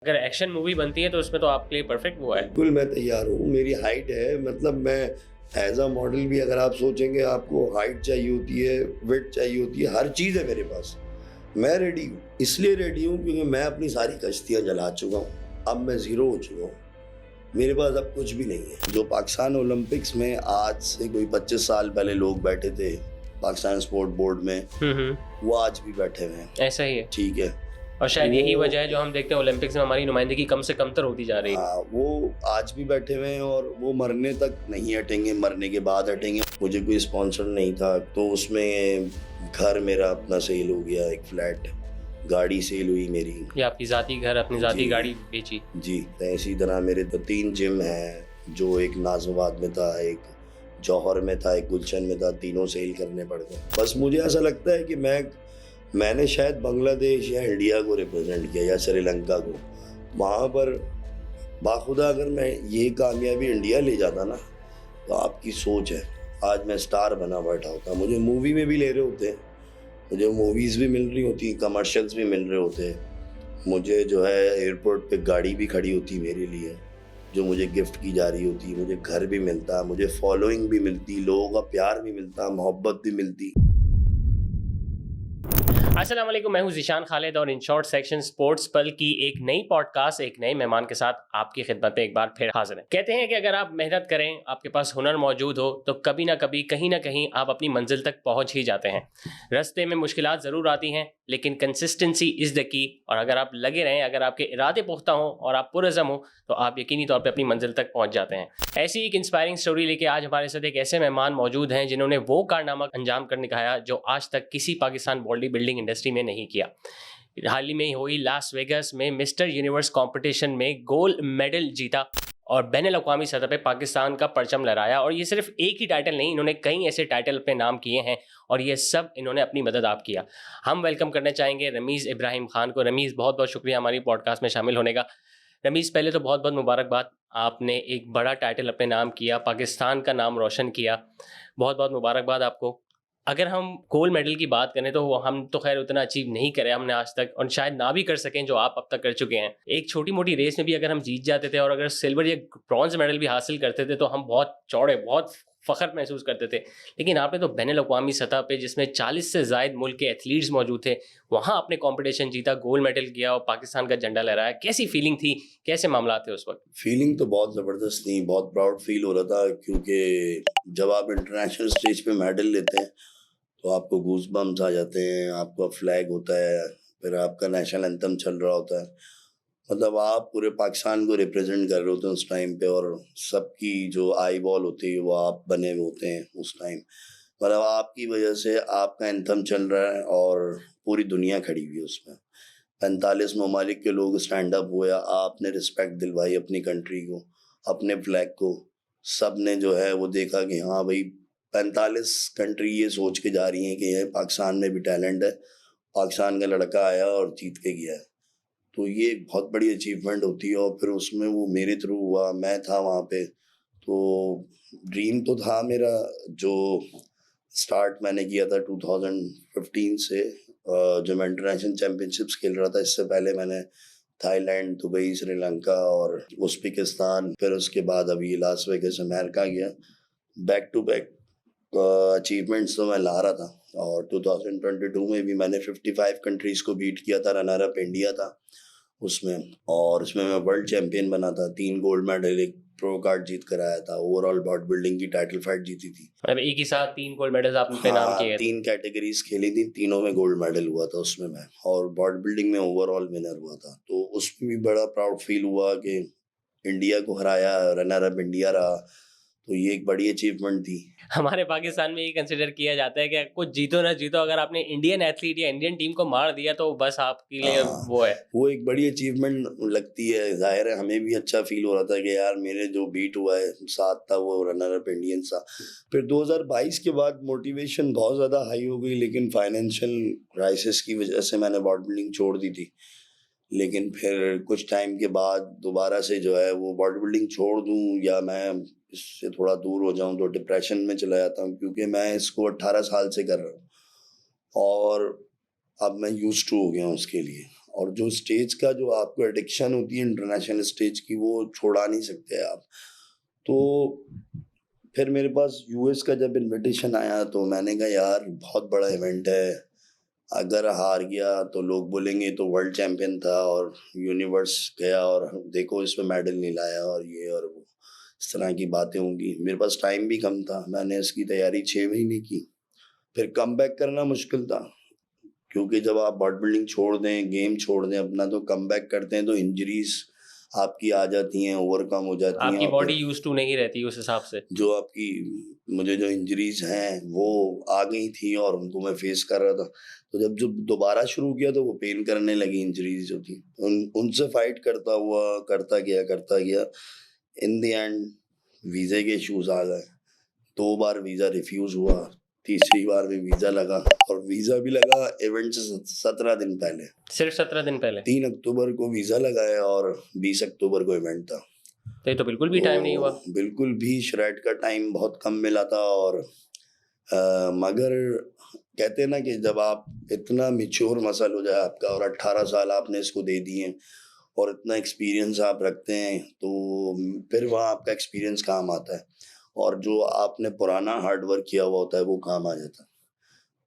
अगर action movie बनती है तो उसमें तो आपके लिए परफेक्ट वो है। बिल्कुल मैं तैयार हूँ। मेरी हाइट है, मतलब मैं एज अ मॉडल भी अगर आप सोचेंगे आपको हाइट चाहिए होती है, वेट चाहिए होती है, हर चीज़ है मेरे पास। मैं रेडी हूँ, इसलिए रेडी हूँ क्योंकि मैं अपनी सारी कश्तियाँ जला चुका हूँ। अब मैं ज़ीरो हो चुका हूँ, मेरे पास अब कुछ भी नहीं है। जो पाकिस्तान ओलंपिक्स में आज से कोई 25 साल पहले लोग बैठे थे पाकिस्तान स्पोर्ट बोर्ड में, वो आज भी बैठे हुए हैं। ऐसा ही है। ठीक है, और शायद यही वजह है जो हम देखते हैं ओलंपिक्स में हमारी नुमाइंदगी कम से कमतर होती जा रही है। हाँ, वो आज भी बैठे हुए हैं और वो मरने तक नहीं हटेंगे, मरने के बाद हटेंगे। मुझे कोई स्पॉन्सर नहीं था तो उसमें घर मेरा अपना सेल हो गया, एक फ्लैट, गाड़ी सेल हुई मेरी। या आपकी ज़ाती घर, अपनी ज़ाती गाड़ी बेची। जी, इसी तरह मेरे तो 3 जिम हैं, जो एक नाज़िमाबाद में था, एक जौहर में था, एक गुलशन में था, तीनों सेल करने पड़ गए। बस मुझे ऐसा लगता है कि मैंने शायद बांग्लादेश या इंडिया को रिप्रेजेंट किया या श्रीलंका को। वहाँ पर बाखुदा अगर मैं ये कामयाबी इंडिया ले जाता ना, तो आपकी सोच है, आज मैं स्टार बना बैठा होता। मुझे मूवी में भी ले रहे होते, मुझे मूवीज़ भी मिल रही होती, कमर्शियल्स भी मिल रहे होते, मुझे जो है एयरपोर्ट पे गाड़ी भी खड़ी होती मेरे लिए जो मुझे गिफ्ट की जा रही होती, मुझे घर भी मिलता, मुझे फॉलोइंग भी मिलती, लोगों का प्यार भी मिलता, मोहब्बत भी मिलती। अस्सलाम वालेकुम, मैं हूं ज़ीशान खालिद और इन शॉर्ट सेक्शन स्पोर्ट्स पल की एक नई पॉडकास्ट एक नए मेहमान के साथ आपकी खिदमत में एक बार फिर हाजिर है। कहते हैं कि अगर आप मेहनत करें, आपके पास हुनर मौजूद हो तो कभी ना कभी कहीं ना कहीं आप अपनी मंजिल तक पहुंच ही जाते हैं। रास्ते में मुश्किलात ज़रूर आती हैं लेकिन कंसिस्टेंसी इज़ द की। और अगर आप लगे रहें, अगर आपके इरादे पुख्ता हों और आप पुरज़म हो तो आप यकीनी तौर पर अपनी मंजिल तक पहुँच जाते हैं। ऐसी एक इंस्पायरिंग स्टोरी लेके आज हमारे साथ एक ऐसे मेहमान मौजूद हैं जिन्होंने वो कारनामा अंजाम कर दिखाया जो आज तक किसी पाकिस्तान बॉडी बिल्डिंग इंडस्ट्री में नहीं किया। हाल ही में हुई लास वेगास में मिस्टर यूनिवर्स कंपटीशन में गोल्ड मेडल जीता और बैनुल अक़वामी सतह पे पाकिस्तान का परचम लहराया। और ये सिर्फ एक ही टाइटल नहीं, इन्होंने कई ऐसे टाइटल अपने नाम किए हैं और ये सब इन्होंने अपनी मदद आप किया। हम वेलकम करना चाहेंगे रमीज़ इब्राहिम खान को। रमीज़, बहुत बहुत शुक्रिया हमारी पॉडकास्ट में शामिल होने का। रमीज़, पहले तो बहुत बहुत मुबारकबाद, आपने एक बड़ा टाइटल अपने नाम किया, पाकिस्तान का नाम रोशन किया, बहुत बहुत मुबारकबाद आपको। अगर हम गोल्ड मेडल की बात करें तो हम तो खैर उतना अचीव नहीं करे हमने आज तक और शायद ना भी कर सकें जो आप अब तक कर चुके हैं। एक छोटी मोटी रेस में भी अगर हम जीत जाते थे और अगर सिल्वर या ब्रॉन्ज मेडल भी हासिल करते थे तो हम बहुत चौड़े, बहुत फ़ख्र महसूस करते थे। लेकिन आपने तो बैनुल अक़वामी सतह पे जिसमें 40 से ज़ायद मुल्क के एथलीट्स मौजूद थे, वहाँ आपने कंपटीशन जीता, गोल्ड मेडल किया और पाकिस्तान का झंडा लहराया। कैसी फीलिंग थी, कैसे मामला थे उस वक्त? फीलिंग तो बहुत ज़बरदस्त थी, बहुत प्राउड फील हो रहा था क्योंकि जब आप इंटरनेशनल स्टेज पे मेडल लेते हैं तो आपको गूज बम्स आ जाते हैं, आपका फ्लैग होता है, फिर आपका नेशनल एंथम चल रहा होता है, मतलब आप पूरे पाकिस्तान को रिप्रेजेंट कर रहे होते हैं उस टाइम पे और सबकी जो आई बॉल होती है वो आप बने हुए होते हैं उस टाइम। मतलब आपकी वजह से आपका एंथम चल रहा है और पूरी दुनिया खड़ी हुई है उसमें। 45 ममालिक के लोग स्टैंड अप हुए, आपने रिस्पेक्ट दिलवाई अपनी कंट्री को, अपने फ्लैग को। सब ने जो है वो देखा कि हाँ भाई, 45 कंट्री ये सोच के जा रही हैं कि ये पाकिस्तान में भी टैलेंट है, पाकिस्तान का लड़का आया और जीत के गया है। तो ये एक बहुत बड़ी अचीवमेंट होती है और फिर उसमें वो मेरे थ्रू हुआ, मैं था वहाँ पे। तो ड्रीम तो था मेरा, जो स्टार्ट मैंने किया था 2015 से, जो मैं इंटरनेशनल चैम्पियनशिप्स खेल रहा था। इससे पहले मैंने थाईलैंड, दुबई, श्रीलंका और उज़्बेकिस्तान, फिर उसके बाद अभी लास वेगास अमेरिका गया। बैक टू बैक अचीवमेंट्स तो मैं ला रहा था और 2022 में भी मैंने 55 कंट्रीज़ को बीट किया था, रनर अप इंडिया था उसमें, और उसमें मैं वर्ल्ड चैंपियन बना था, 3 गोल्ड मेडल, एक प्रो कार्ड जीत कर आया था, ओवरऑल बॉडी बिल्डिंग की टाइटल फाइट जीती थी। अब एक ही साथ 3 गोल्ड मेडल्स आपने नाम किए। 3 कैटेगरीज खेली थी, तीनों में गोल्ड मेडल हुआ था उसमें मैं, और बॉडी बिल्डिंग में ओवरऑल विनर हुआ था। तो उसमें भी बड़ा प्राउड फील हुआ कि इंडिया को हराया, रनर अप इंडिया रहा, तो ये एक बड़ी अचीवमेंट थी। हमारे पाकिस्तान में ये कंसिडर किया जाता है कि कुछ जीतो ना जीतो, अगर आपने इंडियन एथलीट या इंडियन टीम को मार दिया तो बस आपके लिए वो है, वो एक बड़ी अचीवमेंट लगती है। जाहिर है हमें भी अच्छा फील हो रहा था कि यार मेरे जो बीट हुआ है, साथ था वो रनर अप इंडियन सा। फिर 2022 के बाद मोटिवेशन बहुत ज़्यादा हाई हो गई, लेकिन फाइनेंशियल क्राइसिस की वजह से मैंने बॉडी बिल्डिंग छोड़ दी थी। लेकिन फिर कुछ टाइम के बाद दोबारा से जो है वो बॉडी बिल्डिंग छोड़ दूं या मैं इससे थोड़ा दूर हो जाऊं तो डिप्रेशन में चला जाता हूं, क्योंकि मैं इसको 18 साल से कर रहा हूं और अब मैं यूज्ड टू हो गया हूं उसके लिए। और जो स्टेज का जो आपको एडिक्शन होती है इंटरनेशनल स्टेज की, वो छोड़ा नहीं सकते आप। तो फिर मेरे पास यूएस का जब इनविटेशन आया तो मैंने कहा यार बहुत बड़ा इवेंट है, अगर हार गया तो लोग बोलेंगे तो वर्ल्ड चैंपियन था और यूनिवर्स गया और देखो इसमें मेडल नहीं लाया और ये और वो, इस तरह की बातें होंगी। मेरे पास टाइम भी कम था, मैंने इसकी तैयारी 6 महीने की। फिर कम बैक करना मुश्किल था, क्योंकि जब आप बॉडी बिल्डिंग छोड़ दें, गेम छोड़ दें अपना, तो कम बैक करते हैं तो इंजरीज आपकी आ जाती हैं, ओवरकम हो जाती हैं। आपकी और बॉडी फिर यूज टू नहीं रहती उस हिसाब से। जो आपकी मुझे जो इंजरीज हैं वो आ गई थी और उनको मैं फेस कर रहा था। तो जब दोबारा शुरू किया तो वो पेन करने लगी इंजरीज जो थी, उनसे फाइट करता गया। इन द एंड वीज़े के इश्यूज आ गए, 2 बार वीज़ा रिफ्यूज हुआ, तीसरी बार भी वीज़ा लगा, और वीज़ा भी लगा इवेंट से 17 दिन पहले। सिर्फ 17 दिन पहले? 3 अक्टूबर को वीज़ा लगाया और 20 अक्टूबर को इवेंट था। तो ये तो बिल्कुल भी टाइम नहीं हुआ। बिल्कुल भी श्रेड का टाइम बहुत कम मिला था। और मगर कहते हैं ना कि जब आप इतना मिच्योर मसल हो जाए आपका, और 18 साल आपने इसको दे दिए और इतना एक्सपीरियंस आप रखते हैं, तो फिर वहाँ आपका एक्सपीरियंस काम आता है, और जो आपने पुराना हार्ड वर्क किया हुआ होता है वो काम आ जाता है।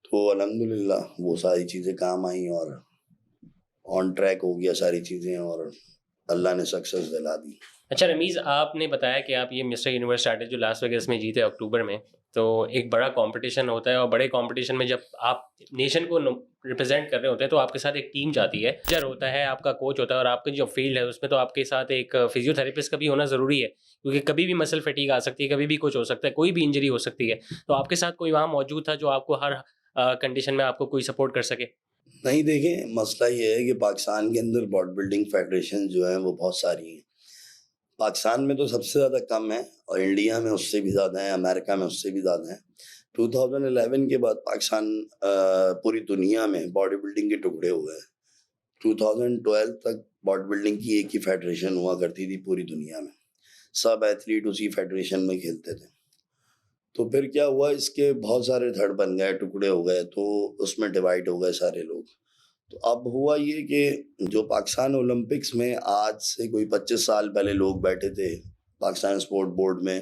तो अल्हम्दुलिल्लाह वो सारी चीज़ें काम आई और ऑन ट्रैक हो गया सारी चीज़ें, और अल्लाह ने सक्सेस दिला दी। अच्छा रमीज़, आपने बताया कि आप ये मिस्टर यूनिवर्स स्टार्टेड जो लास वेगास में जीते अक्टूबर में, तो एक बड़ा कंपटीशन होता है, और बड़े कंपटीशन में जब आप नेशन को रिप्रेजेंट कर रहे होते हैं तो आपके साथ एक टीम जाती है, जर होता है, आपका कोच होता है, और आपका जो फील्ड है उसमें तो आपके साथ एक फिजियोथेरेपिस्ट का भी होना ज़रूरी है, क्योंकि कभी भी मसल फटीग आ सकती है, कभी भी कुछ हो सकता है, कोई भी इंजरी हो सकती है। तो आपके साथ कोई वहाँ मौजूद था जो आपको हर कंडीशन में आपको कोई सपोर्ट कर सके? नहीं, देखें, मसला ये है कि पाकिस्तान के अंदर बॉडी बिल्डिंग फेडरेशन जो है वो बहुत सारी हैं। पाकिस्तान में तो सबसे ज़्यादा कम है, और इंडिया में उससे भी ज़्यादा है, अमेरिका में उससे भी ज़्यादा है। 2011 के बाद पाकिस्तान पूरी दुनिया में बॉडी बिल्डिंग के टुकड़े हो गए। 2012 तक बॉडी बिल्डिंग की एक ही फेडरेशन हुआ करती थी पूरी दुनिया में, सब एथलीट उसी फेडरेशन में खेलते थे। तो फिर क्या हुआ, इसके बहुत सारे धड़ बन गए, टुकड़े हो गए, तो उसमें डिवाइड हो गए सारे लोग। तो अब हुआ ये कि जो पाकिस्तान ओलंपिक्स में आज से कोई 25 साल पहले लोग बैठे थे पाकिस्तान स्पोर्ट बोर्ड में,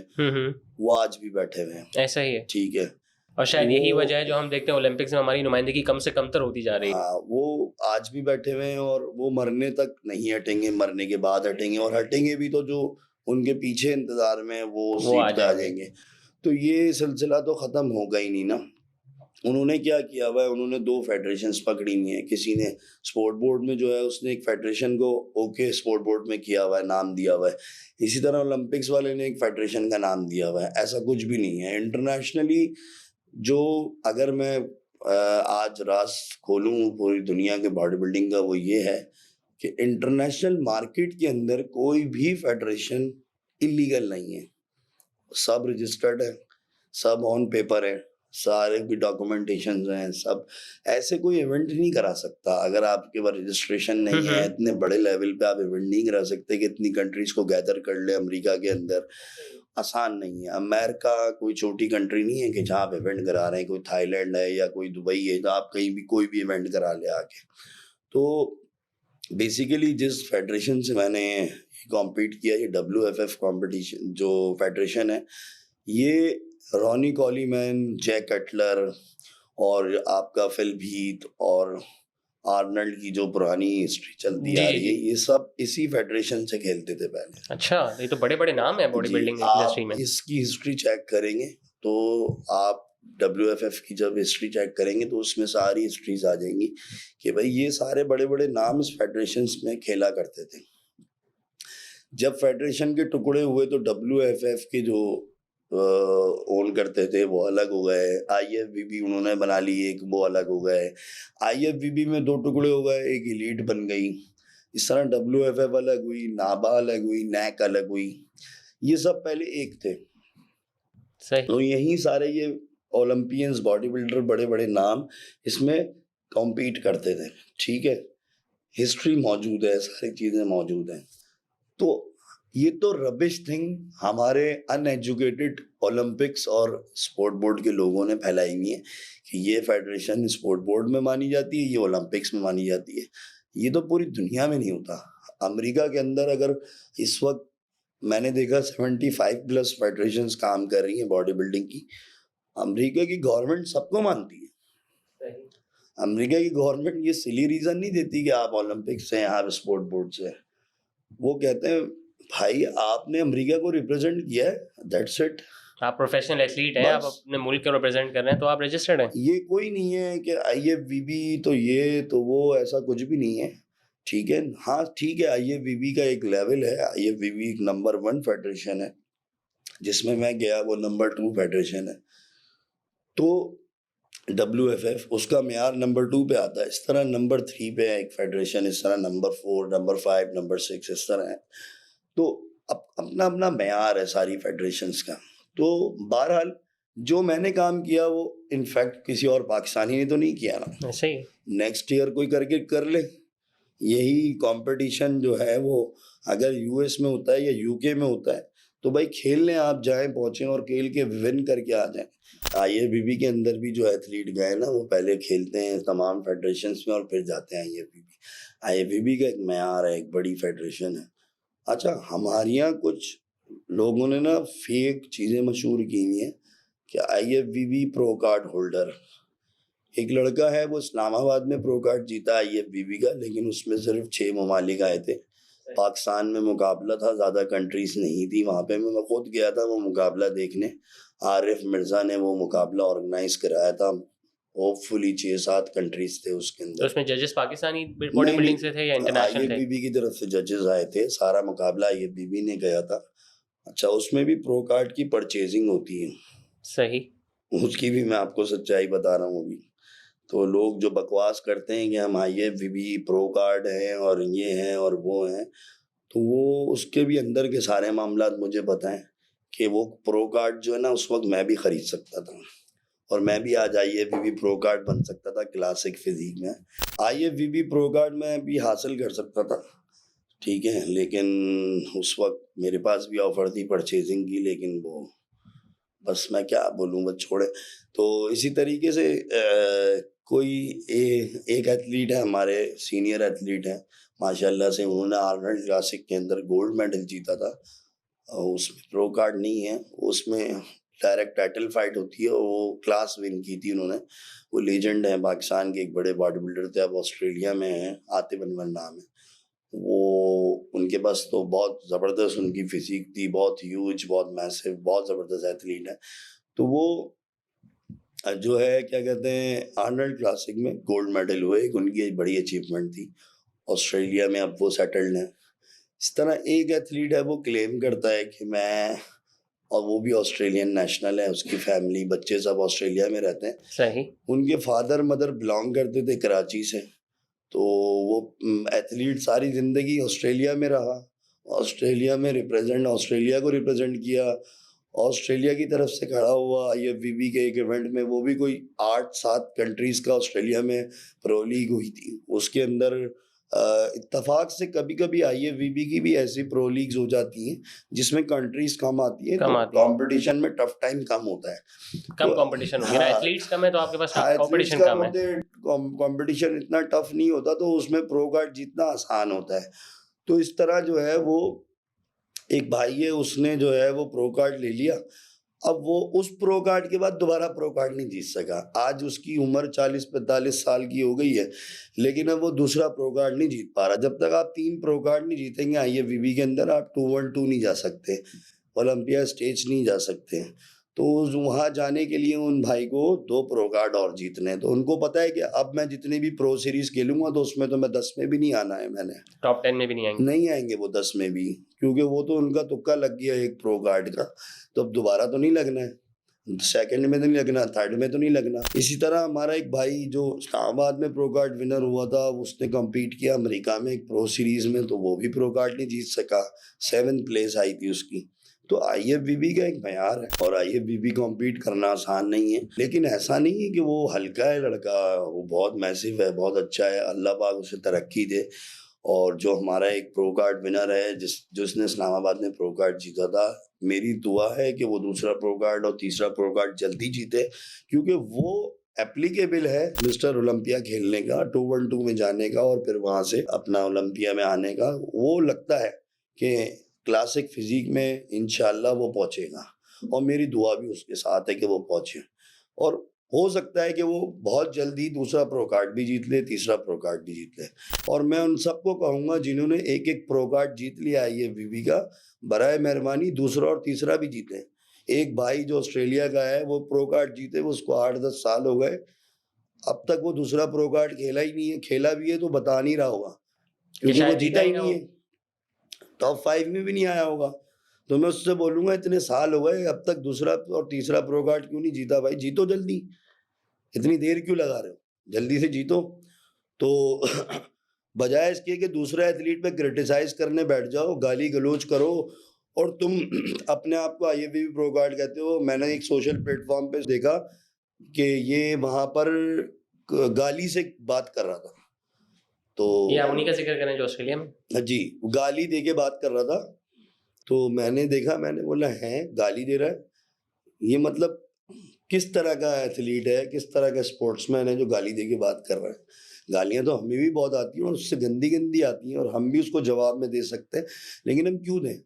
वो आज भी बैठे हुए हैं। ऐसा ही है। ठीक है। और शायद यही वो वजह है जो हम देखते हैं ओलंपिक्स में हमारी नुमाइंदगी कम से कमतर होती जा रही है। हाँ, वो आज भी बैठे हुए हैं, और वो मरने तक नहीं हटेंगे, मरने के बाद हटेंगे, और हटेंगे भी तो जो उनके पीछे इंतजार में वो वो सीट पे आ जाएंगे। तो ये सिलसिला तो खत्म होगा ही नहीं ना। उन्होंने क्या किया हुआ है, उन्होंने 2 फेडरेशंस पकड़ी हुई हैं। किसी ने स्पोर्ट बोर्ड में जो है उसने एक फेडरेशन को ओके स्पोर्ट बोर्ड में किया हुआ है, नाम दिया हुआ है। इसी तरह ओलंपिक्स वाले ने एक फेडरेशन का नाम दिया हुआ है। ऐसा कुछ भी नहीं है इंटरनेशनली। जो अगर मैं आज राज खोलूं पूरी दुनिया के बॉडी बिल्डिंग का, वो ये है कि इंटरनेशनल मार्केट के अंदर कोई भी फेडरेशन इलीगल नहीं है। सब रजिस्टर्ड है, सब ऑन पेपर है, सारे की डॉक्यूमेंटेशन हैं, सब। ऐसे कोई इवेंट नहीं करा सकता अगर आपके पास रजिस्ट्रेशन नहीं है। इतने बड़े लेवल पे आप इवेंट नहीं करा सकते कि इतनी कंट्रीज को गैदर कर ले अमेरिका के अंदर, आसान नहीं है। अमेरिका कोई छोटी कंट्री नहीं है कि जहाँ आप इवेंट करा रहे हैं, कोई थाईलैंड है या कोई दुबई है, तो आप कहीं भी कोई भी इवेंट करा ले आके। तो बेसिकली जिस फेडरेशन से मैंने कॉम्पीट किया, ये WFF कॉम्पिटिशन जो फेडरेशन है, ये रॉनी कॉलीमैन, जैक कटलर और आपका फिल भीत और आर्नल्ड की जो पुरानी हिस्ट्री चलती आ रही है, ये सब इसी फेडरेशन से खेलते थे पहले। अच्छा, ये तो बड़े बड़े नाम है बॉडी जी, बिल्डिंग इंडस्ट्री में। आप इसकी हिस्ट्री चेक करेंगे तो आप WFF की जब हिस्ट्री चेक करेंगे तो उसमें सारी हिस्ट्रीज आ जाएंगी कि भाई ये सारे बड़े बड़े नाम इस फेडरेशन में खेला करते थे। जब फेडरेशन के टुकड़े हुए तो WFF के जो ओन करते थे वो अलग हो गए, IFBB उन्होंने बना ली एक, वो अलग हो गए। IFBB में 2 टुकड़े हो गए, एक एलीट बन गई। इस तरह WFF अलग हुई, नाबा अलग हुई, नैक अलग हुई। ये सब पहले एक थे। सही। तो यही सारे ये ओलंपियंस, बॉडी बिल्डर, बड़े बड़े नाम इसमें कॉम्पीट करते थे। ठीक है, हिस्ट्री मौजूद है, सारी चीजें मौजूद हैं। तो ये तो रबिश थिंग हमारे अनएजुकेटेड ओलंपिक्स और स्पोर्ट बोर्ड के लोगों ने फैलाई हुई है कि ये फेडरेशन स्पोर्ट बोर्ड में मानी जाती है, ये ओलंपिक्स में मानी जाती है। ये तो पूरी दुनिया में नहीं होता। अमेरिका के अंदर अगर इस वक्त मैंने देखा 75+ फेडरेशंस काम कर रही हैं बॉडी बिल्डिंग की। अमेरिका की गवर्नमेंट सबको मानती है। सही। अमेरिका की गवर्नमेंट ये सिली रीजन नहीं देती कि आप ओलंपिक्स से हैं, आप स्पोर्ट बोर्ड से हैं। वो कहते हैं भाई आपने अमेरिका को रिप्रेजेंट किया है, दैट्स इट। आप प्रोफेशनल एथलीट हैं, आप बस अपने मुल्क को रिप्रेजेंट कर रहे हैं, तो आप रजिस्टर्ड हैं। ये कोई नहीं है कि IFBB तो ये तो वो, ऐसा कुछ भी नहीं है। ठीक है, हाँ ठीक है, IFBB का एक लेवल है, IFBB एक नंबर 1 फेडरेशन है, जिसमें मैं गया वो नंबर 2 फेडरेशन है। तो WFF उसका म्यार नंबर 2 पे आता है, इस तरह नंबर 3 पे है एक फेडरेशन, इस तरह नंबर 4, नंबर 5, नंबर 6 इस तरह है। तो अपना अपना म्यार है सारी फेडरेशंस का। तो बहरहाल जो मैंने काम किया वो इनफैक्ट किसी और पाकिस्तानी ने तो नहीं किया ना। ऐसे ही। नेक्स्ट ईयर कोई करके कर ले। यही कंपटीशन जो है वो अगर US में होता है या UK में होता है तो भाई खेलने आप जाएं, पहुंचे और खेल के विन करके आ जाएं। IFBB के अंदर भी जो एथलीट गए ना वो पहले खेलते हैं तमाम फेडरेशंस में और फिर जाते हैं IFBB का एक म्यार है, एक बड़ी फेडरेशन है। अच्छा, हमारे यहाँ कुछ लोगों ने ना फेक चीजें मशहूर की हुई हैं कि IFBB प्रो कार्ड होल्डर। एक लड़का है वो इस्लामाबाद में प्रो कार्ड जीता IFBB का, लेकिन उसमें सिर्फ 6 ममालिक आए थे। पाकिस्तान में मुकाबला था, ज्यादा कंट्रीज नहीं थी वहां पे। मैं खुद गया था वो मुकाबला देखने। आरिफ मिर्जा ने वो मुकाबला ऑर्गेनाइज कराया था। होपफुली 6-7 कंट्रीज थे उसके तो अंदर। उसमें जजेस पाकिस्तानी बॉडी बिल्डिंग से थे या इंटरनेशनल थे? IFBB की तरफ से जजेस आए थे, सारा मुकाबला IFBB ने गया था। अच्छा, उसमें भी प्रो कार्ड की परचेजिंग होती है। सही। उसकी भी मैं आपको सच्चाई बता रहा हूँ अभी। तो लोग जो बकवास करते हैं कि हम IFBB प्रो कार्ड हैं और ये हैं और वो हैं, तो वो उसके भी अंदर के सारे मामलात मुझे पता है कि वो प्रो कार्ड जो है ना उस वक्त मैं भी खरीद सकता था और मैं भी आज IFBB प्रो कार्ड बन सकता था क्लासिक फिजिक में। IFBB प्रो कार्ड मैं भी हासिल कर सकता था, ठीक है, लेकिन उस वक्त मेरे पास भी ऑफर थी परचेजिंग की, लेकिन वो बस मैं क्या बोलूँ, बस छोड़े। तो इसी तरीके से कोई एक एथलीट है हमारे, सीनियर एथलीट है माशाल्लाह से, उन्होंने आर्नल्ड क्लासिक के अंदर गोल्ड मेडल जीता था। उसमें प्रो कार्ड नहीं है, उसमें डायरेक्ट टाइटल फाइट होती है और वो क्लास विन की थी उन्होंने। वो लेजेंड है, पाकिस्तान के एक बड़े बॉडी बिल्डर थे, अब ऑस्ट्रेलिया में हैं, आतिफ अनवर नाम है। वो उनके पास तो बहुत ज़बरदस्त उनकी फिजिक थी, बहुत ह्यूज, बहुत मैसिव, बहुत ज़बरदस्त एथलीट है। तो वो जो है क्या कहते हैं आर्नल्ड क्लासिक में गोल्ड मेडल हुए, एक उनकी एक बड़ी अचीवमेंट थी। ऑस्ट्रेलिया में अब वो सेटल्ड हैं। इस तरह एक एथलीट है वो क्लेम करता है कि मैं, और वो भी ऑस्ट्रेलियन नेशनल है, उसकी फैमिली बच्चे सब ऑस्ट्रेलिया में रहते हैं। सही। उनके फादर मदर बिलोंग करते थे कराची से। तो वो एथलीट सारी जिंदगी ऑस्ट्रेलिया में रहा, ऑस्ट्रेलिया में ऑस्ट्रेलिया को रिप्रेजेंट किया, ऑस्ट्रेलिया की तरफ से खड़ा हुआ IFBB के एक इवेंट में। वो भी कोई 8-7 कंट्रीज का ऑस्ट्रेलिया में प्रो लीग हुई थी, उसके अंदर इत्तेफाक से कभी कभी IFBB की भी ऐसी प्रो लीग्स हो जाती हैं जिसमें कंट्रीज कम आती है, तो कंपटीशन में टफ टाइम कम होता है, कम तो कंपटीशन होगी ना, एथलीट्स कम है तो आपके पास एथलीट्स कंपटीशन कम कम है। होते हैं, कंपटीशन इतना टफ नहीं होता, तो उसमें प्रो कार्ड जीतना आसान होता है। तो इस तरह जो है वो एक भाई है, उसने जो है वो प्रो कार्ड ले लिया। अब वो उस प्रो कार्ड के बाद दोबारा प्रो कार्ड नहीं जीत सका। आज उसकी उम्र 40-45 साल की हो गई है, लेकिन अब वो दूसरा प्रो कार्ड नहीं जीत पा रहा। जब तक आप 3 प्रो कार्ड नहीं जीतेंगे IFBB के अंदर, आप 212 नहीं जा सकते, ओलंपिया स्टेज नहीं जा सकते। तो वहां जाने के लिए उन भाई को 2 प्रो कार्ड और जीतने हैं। तो उनको पता है कि अब मैं जितनी भी प्रो सीरीज खेलूंगा तो उसमें तो मैं 10 में भी नहीं आना है, मैंने टॉप 10 में भी नहीं आएंगे। नहीं आएंगे वो 10 में भी, क्योंकि वो तो उनका तुक्का लग गया एक प्रो कार्ड का, तो अब दोबारा तो नहीं लगना है, सेकंड में तो नहीं लगना, थर्ड में तो नहीं लगना। इसी तरह हमारा एक भाई जो इस्लामाबाद में प्रो कार्ड विनर हुआ था, उसने कम्पीट किया अमेरिका में एक प्रो सीरीज में, तो वो भी प्रो कार्ड नहीं जीत सका, 7th प्लेस आई थी उसकी। तो IFBB का एक म्यार है और IFBB कम्पीट करना आसान नहीं है, लेकिन ऐसा नहीं है कि वो हल्का है लड़का, वो बहुत मैसिव है, बहुत अच्छा है, अल्लाह पाक उसे तरक्की दे। और जो हमारा एक प्रो कार्ड विनर है जिसने इस्लामाबाद में प्रो कार्ड जीता था, मेरी दुआ है कि वो दूसरा प्रो कार्ड और तीसरा प्रो कार्ड जल्दी जीते, क्योंकि वो एप्लीकेबल है मिस्टर ओलंपिया खेलने का, 212 में जाने का और फिर वहां से अपना ओलंपिया में आने का। वो लगता है कि क्लासिक फिजिक में इंशाल्लाह वो पहुंचेगा और मेरी दुआ भी उसके साथ है कि वो पहुंचे। और हो सकता है कि वो बहुत जल्दी दूसरा प्रो कार्ड भी जीत ले, तीसरा प्रो कार्ड भी जीत ले। और मैं उन सबको कहूंगा जिन्होंने एक एक प्रो कार्ड जीत लिया है ये बीबी का, बराए मेहरबानी दूसरा और तीसरा भी जीते। एक भाई जो ऑस्ट्रेलिया का है वो प्रो कार्ड जीते, वो उसको 8-10 साल हो गए, अब तक वो दूसरा प्रो कार्ड खेला ही नहीं है। खेला भी है तो बता नहीं रहा होगा क्योंकि वो शायद जीता ही जीता ही नहीं है, टॉप 5 में भी नहीं आया होगा। तो मैं उससे बोलूंगा इतने साल हो गए अब तक दूसरा और तीसरा प्रो कार्ड क्यों नहीं जीता? भाई जीतो जल्दी, इतनी देर क्यों लगा रहे हो, जल्दी से जीतो। तो बजाय इसके कि दूसरा एथलीट पे क्रिटिसाइज करने बैठ जाओ, गाली गलौज करो और तुम अपने आप को आईएफबीबी प्रो कार्ड कहते हो। मैंने एक सोशल प्लेटफॉर्म पे देखा कि ये वहां पर गाली से बात कर रहा था, तो ये आप उन्हीं का जिक्र करें जो ऑस्ट्रेलिया में? जी गाली दे के बात कर रहा था। तो मैंने देखा, मैंने बोला है गाली दे रहा है, ये मतलब किस तरह का एथलीट है, किस तरह का स्पोर्ट्समैन है जो गाली दे के बात कर रहा है? गालियां तो हमें भी बहुत आती हैं और उससे गंदी गंदी आती हैं और हम भी उसको जवाब में दे सकते हैं, लेकिन हम क्यों दें?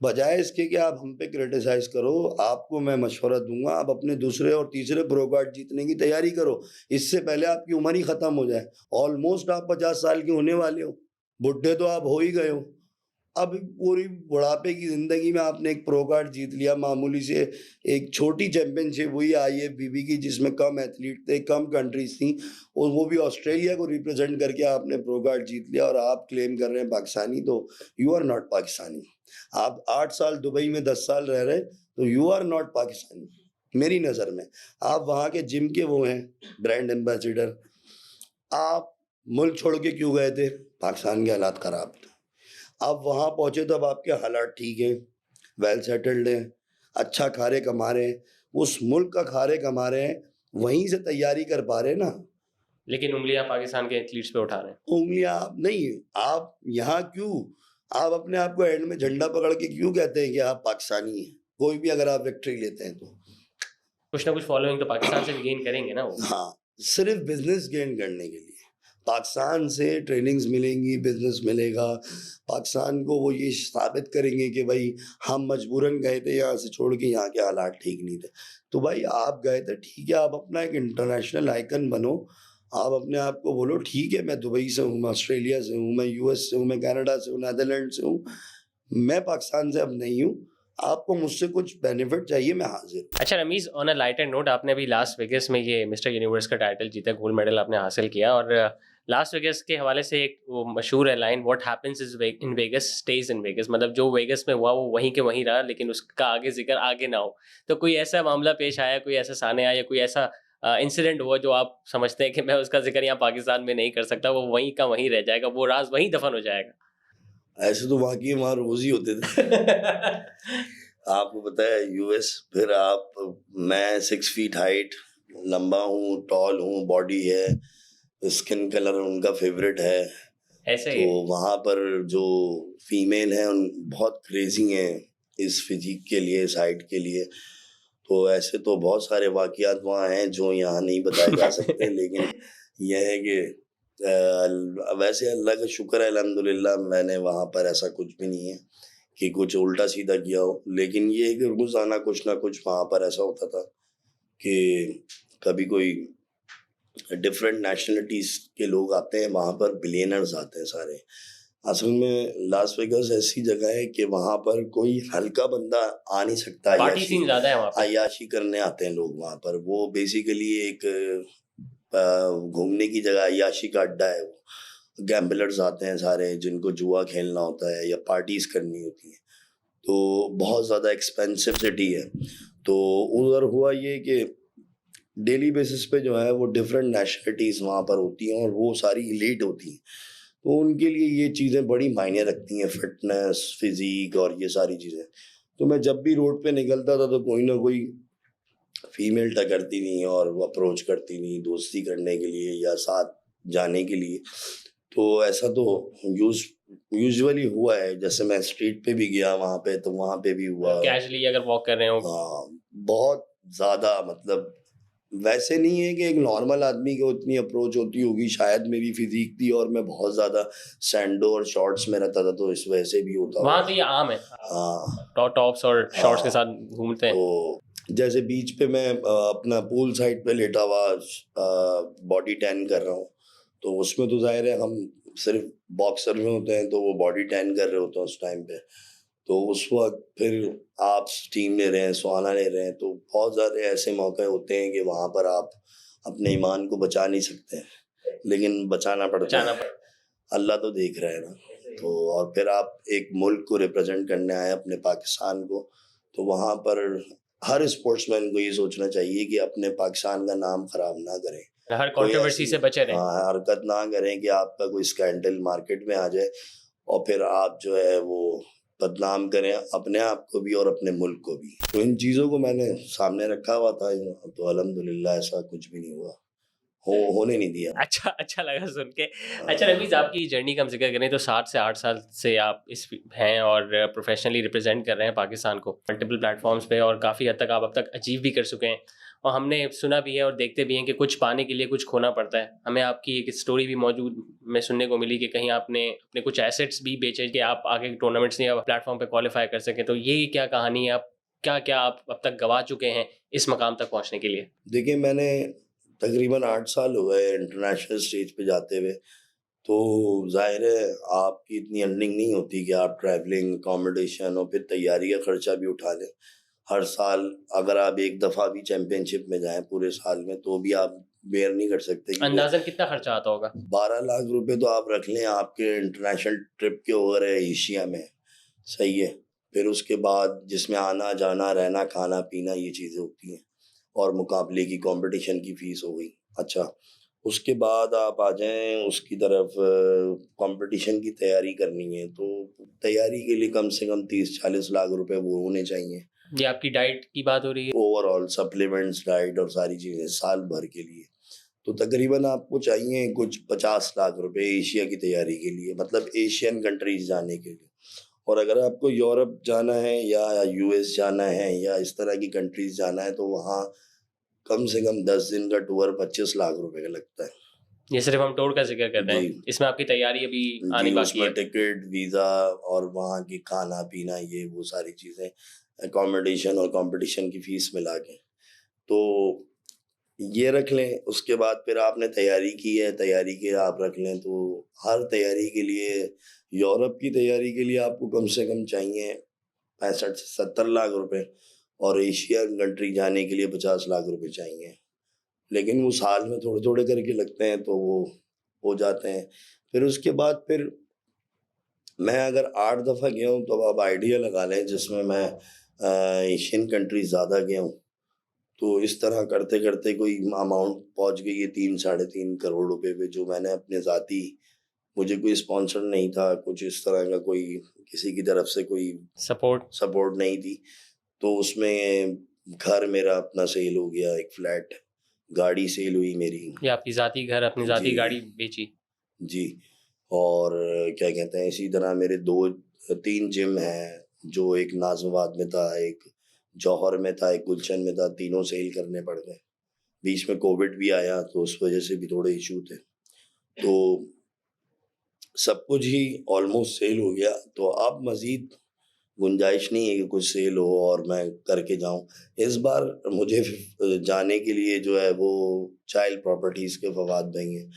बजाय इसके कि आप हम पे क्रिटिसाइज करो, आपको मैं मशवरा दूंगा आप अपने दूसरे और तीसरे प्रो कार्ड जीतने की तैयारी करो, इससे पहले आपकी उम्र ही खत्म हो जाए। ऑलमोस्ट आप 50 साल के होने वाले हो, बुढ़े तो आप हो ही गए हो। अब पूरी बुढ़ापे की जिंदगी में आपने एक प्रो कार्ड जीत लिया, मामूली से एक छोटी चैंपियनशिप हुई आईएफबीबी की जिसमें कम एथलीट थे, कम कंट्रीज थी, और वो भी ऑस्ट्रेलिया को रिप्रेजेंट करके आपने प्रो कार्ड जीत लिया और आप क्लेम कर रहे हैं पाकिस्तानी। तो यू आर नॉट पाकिस्तानी। आप 8 साल दुबई में 10 साल रह रहे तो यू आर नॉट पाकिस्तानी मेरी नज़र में। आप वहाँ के जिम के वो हैं ब्रांड एम्बेसडर। आप मुल्क छोड़ के क्यों गए थे? पाकिस्तान के हालात खराब थे। आप वहाँ पहुंचे तो अब आपके हालात ठीक हैं, वेल सेटल्ड हैं, अच्छा खा रहे कमा रहे हैं, उस मुल्क का खा रहे कमा रहे हैं, वहीं से तैयारी कर पा रहे हैं ना। लेकिन उंगलियां पाकिस्तान के एथलीट्स पे उठा रहे हैं। उंगलियां आप नहीं, आप यहाँ क्यों, आप अपने आप को एंड में झंडा पकड़ के क्यों कहते हैं कि आप पाकिस्तानी हैं? कोई भी अगर आप विक्ट्री लेते हैं तो कुछ ना कुछ फॉलोइंग तो पाकिस्तान से भी गेन करेंगे ना वो। हाँ, सिर्फ बिजनेस गेन करने के लिए पाकिस्तान से ट्रेनिंग्स मिलेंगी, बिजनेस मिलेगा। पाकिस्तान को वो ये साबित करेंगे कि भाई हम मजबूरन गए थे यहाँ से छोड़ के, यहाँ के हालात ठीक नहीं थे। तो भाई आप गए थे ठीक है, आप अपना एक इंटरनेशनल आइकन बनो, आप अपने आप को बोलो ठीक है मैं दुबई से हूँ, मैं ऑस्ट्रेलिया से हूँ, मैं यूएस से हूँ, मैं कनाडा से हूँ, नीदरलैंड से हूँ, मैं पाकिस्तान से अब नहीं हूँ। आपको मुझसे कुछ बेनिफिट चाहिए, मैं हाजिर हूँ। अच्छा Rameez, on a lighter note, आपने अभी लास वेगस में ये मिस्टर यूनिवर्स का टाइटल जीता, गोल्ड मेडल आपने हासिल किया, और लास वेगस के हवाले से एक वो मशहूर है line, what happens is in Vegas stage in Vegas, मतलब जो वेगस में हुआ वो वहीं के वहीं रहा, लेकिन उसका आगे जिक्र आगे ना हो। तो कोई ऐसा मामला पेश आया, कोई ऐसा सामने आया, कोई ऐसा इंसिडेंट हुआ जो आप समझते हैं कि मैं उसका जिक्र यहाँ पाकिस्तान में नहीं कर सकता, वो वहीं का वहीं रह जाएगा, वो राज वहीं दफन हो जाएगा? ऐसे तो वाकई वहाँ रोज ही होते थे। आपको पता है यूएस, फिर आप, मैं 6 फीट हाइट, लंबा हूँ, टॉल हूँ, बॉडी है, स्किन कलर उनका फेवरेट है। ऐसे तो ही वहाँ पर जो फीमेल है उन बहुत क्रेजी हैं इस फिजिक के लिए, इस हाइट के लिए। तो ऐसे तो बहुत सारे वाकयात वहाँ हैं जो यहाँ नहीं बताए जा सकते, लेकिन यह है कि वैसे अल्लाह का शुक्र है अल्हम्दुलिल्लाह, मैंने वहाँ पर ऐसा कुछ भी नहीं है कि कुछ उल्टा सीधा किया हो। लेकिन ये है कि रोजाना कुछ ना कुछ वहाँ पर ऐसा होता था कि कभी कोई डिफरेंट नेशनलिटीज के लोग आते हैं वहाँ पर, बिलियनर्स आते हैं सारे। असल में लास वेगास ऐसी जगह है कि वहाँ पर कोई हल्का बंदा आ नहीं सकता। पार्टी सीन ज्यादा है वहाँ पे। अय्याशी करने आते हैं लोग वहाँ पर। वो बेसिकली एक घूमने की जगह, अय्याशी का अड्डा है वो। गैम्बलर्स आते हैं सारे, जिनको जुआ खेलना होता है या पार्टीज करनी होती है। तो बहुत ज़्यादा एक्सपेंसिव सिटी है। तो उधर हुआ ये कि डेली बेसिस पे जो है वो डिफरेंट नेशनलिटीज़ वहाँ पर होती हैं और वो सारी इलीट होती हैं। तो उनके लिए ये चीज़ें बड़ी मायने रखती हैं, फिटनेस, फिजिक और ये सारी चीज़ें। तो मैं जब भी रोड पे निकलता था तो कोई ना कोई फीमेल टकरती नहीं और वो अप्रोच करती नहीं दोस्ती करने के लिए या साथ जाने के लिए। तो ऐसा तो यूजुअली हुआ है। जैसे मैं स्ट्रीट पे भी गया वहाँ पे, तो वहाँ पे भी हुआ। कैजुअली अगर वॉक कर रहे हो। हाँ, बहुत ज़्यादा, मतलब वैसे नहीं है कि एक नॉर्मल आदमी को इतनी अप्रोच होती होगी, शायद मेरी फिजिक थी और मैं बहुत ज्यादा सैंडो और शॉर्ट्स में रहता था, तो इस वजह से भी होता वहां होगा। तो ये आम है, हाँ टॉप्स और शॉर्ट्स के हाँ। साथ घूमते हैं। तो जैसे बीच पे मैं अपना पूल साइड पे लेटा हुआ बॉडी टैन कर रहा हूँ, तो उसमें तो जाहिर है हम सिर्फ बॉक्सर में होते हैं, तो वो बॉडी टैन कर रहे होते हैं उस टाइम पे। तो उस वक्त फिर आप स्टीम ले रहे हैं, सुहाना ले रहे हैं, तो बहुत सारे ऐसे मौके होते हैं कि वहां पर आप अपने ईमान को बचा नहीं सकते हैं, लेकिन बचाना पड़ता बचाना है, अल्लाह तो देख रहा है ना। तो और फिर आप एक मुल्क को रिप्रेजेंट करने आए अपने पाकिस्तान को, तो वहां पर हर स्पोर्ट्समैन को ये सोचना चाहिए कि अपने पाकिस्तान का नाम खराब ना करें, हर कोई कंट्रोवर्सी ऐसी से बचे रहें। हरकत ना करें कि आपका कोई स्कैंडल मार्केट में आ जाए और फिर आप जो है वो बदनाम करें अपने आप को भी और अपने मुल्क को भी। तो इन चीज़ों को मैंने सामने रखा हुआ था, तो अल्हम्दुलिल्लाह ऐसा कुछ भी नहीं हुआ, होने नहीं दिया। अच्छा अच्छा लगा सुन के। अच्छा रवीज, आपकी जर्नी का हम जिक्र करें तो 7 से 8 साल से आप इस हैं और प्रोफेशनली रिप्रेजेंट कर रहे हैं पाकिस्तान को मल्टीपल प्लेटफॉर्म्स पे, और काफ़ी हद तक आप अब तक अचीव भी कर चुके हैं। और हमने सुना भी है और देखते भी हैं कि कुछ पाने के लिए कुछ खोना पड़ता है। हमें आपकी एक स्टोरी भी मौजूद में सुनने को मिली कि कहीं आपने अपने कुछ एसेट्स भी बेचे कि आप आगे टूर्नामेंट्स या प्लेटफॉर्म पे क्वालिफाई कर सकें। तो ये क्या कहानी है, आप क्या क्या आप अब तक गवा चुके हैं इस मकाम तक पहुंचने के लिए? देखिए, मैंने तकरीबन 8 साल हो गए इंटरनेशनल स्टेज पे जाते हुए, तो ज़ाहिर है आपकी इतनी अर्निंग नहीं होती कि आप ट्रैवलिंग, अकोमोडेशन और फिर तैयारी का खर्चा भी उठा लें। हर साल अगर आप एक दफ़ा भी चैंपियनशिप में जाएँ पूरे साल में, तो भी आप बेयर नहीं कर सकते, क्योंकि अंदाजन कितना खर्चा आता होगा? 12 लाख रुपए तो आप रख लें आपके इंटरनेशनल ट्रिप के ओवर है एशिया में, सही है। फिर उसके बाद जिसमें आना जाना रहना खाना पीना ये चीज़ें होती हैं, और मुकाबले की कंपटीशन की फीस हो गई। अच्छा, उसके बाद आप आ जाएं उसकी तरफ, कंपटीशन की तैयारी करनी है, तो तैयारी के लिए कम से कम 30-40 लाख रुपए वो होने चाहिए। ये आपकी डाइट की बात हो रही है? ओवरऑल सप्लीमेंट्स, डाइट और सारी चीज़ें साल भर के लिए, तो तकरीबन आपको चाहिए कुछ 50 लाख रुपए एशिया की तैयारी के लिए, मतलब एशियन कंट्रीज जाने के लिए। और अगर आपको यूरोप जाना है या यूएस जाना है या इस तरह की कंट्रीज जाना है, तो वहाँ कम से कम 10 दिन का टूर 25 लाख रुपए का लगता है। ये सिर्फ हम टूर का जिक्र कर रहे हैं, जी इसमें आपकी तैयारी अभी आनी जी, बाकी है। उसमें टिकट, वीज़ा और वहाँ की खाना पीना ये वो सारी चीज़ें, अकोमोडेशन और कंपटीशन की फीस मिला के, तो ये रख लें। उसके बाद फिर आपने तैयारी की है, तैयारी के आप रख लें, तो हर तैयारी के लिए, यूरोप की तैयारी के लिए आपको कम से कम चाहिए 65 से 70 लाख रुपए, और एशियन कंट्री जाने के लिए 50 लाख रुपए चाहिए। लेकिन वो साल में थोड़े-थोड़े करके लगते हैं, तो वो हो जाते हैं। फिर उसके बाद फिर मैं अगर 8 दफ़ा गया हूँ, तो अब आप आइडिया लगा लें, जिसमें मैं एशियन कंट्रीज़ ज़्यादा गया हूँ। तो इस तरह करते-करते कोई अमाउंट पहुँच गई है 3 साढ़े 3 करोड़ रुपए पे, जो मैंने अपने ज़ाती, मुझे कोई स्पॉन्सर नहीं था, कुछ इस तरह का कोई किसी की तरफ से कोई सपोर्ट नहीं थी। तो उसमें घर मेरा अपना सेल हो गया, एक फ्लैट, गाड़ी सेल हुई मेरी। या आपकी जाती घर, अपनी जाती जी, गाड़ी बेची? जी। और क्या कहते हैं, इसी तरह मेरे 2-3 जिम हैं, जो एक नाज़िमाबाद में था, एक जौहर में था, एक गुलशन में था, तीनों सेल करने पड़ गए। बीच में कोविड भी आया, तो उस वजह से भी थोड़े इश्यू थे। तो सब कुछ ही ऑलमोस्ट सेल हो गया, तो अब मज़ीद गुंजाइश नहीं है कि कुछ सेल हो और मैं करके जाऊँ। इस बार मुझे जाने के लिए जो है वो चाइल्ड प्रॉपर्टीज़ के फवाद भाई हैं,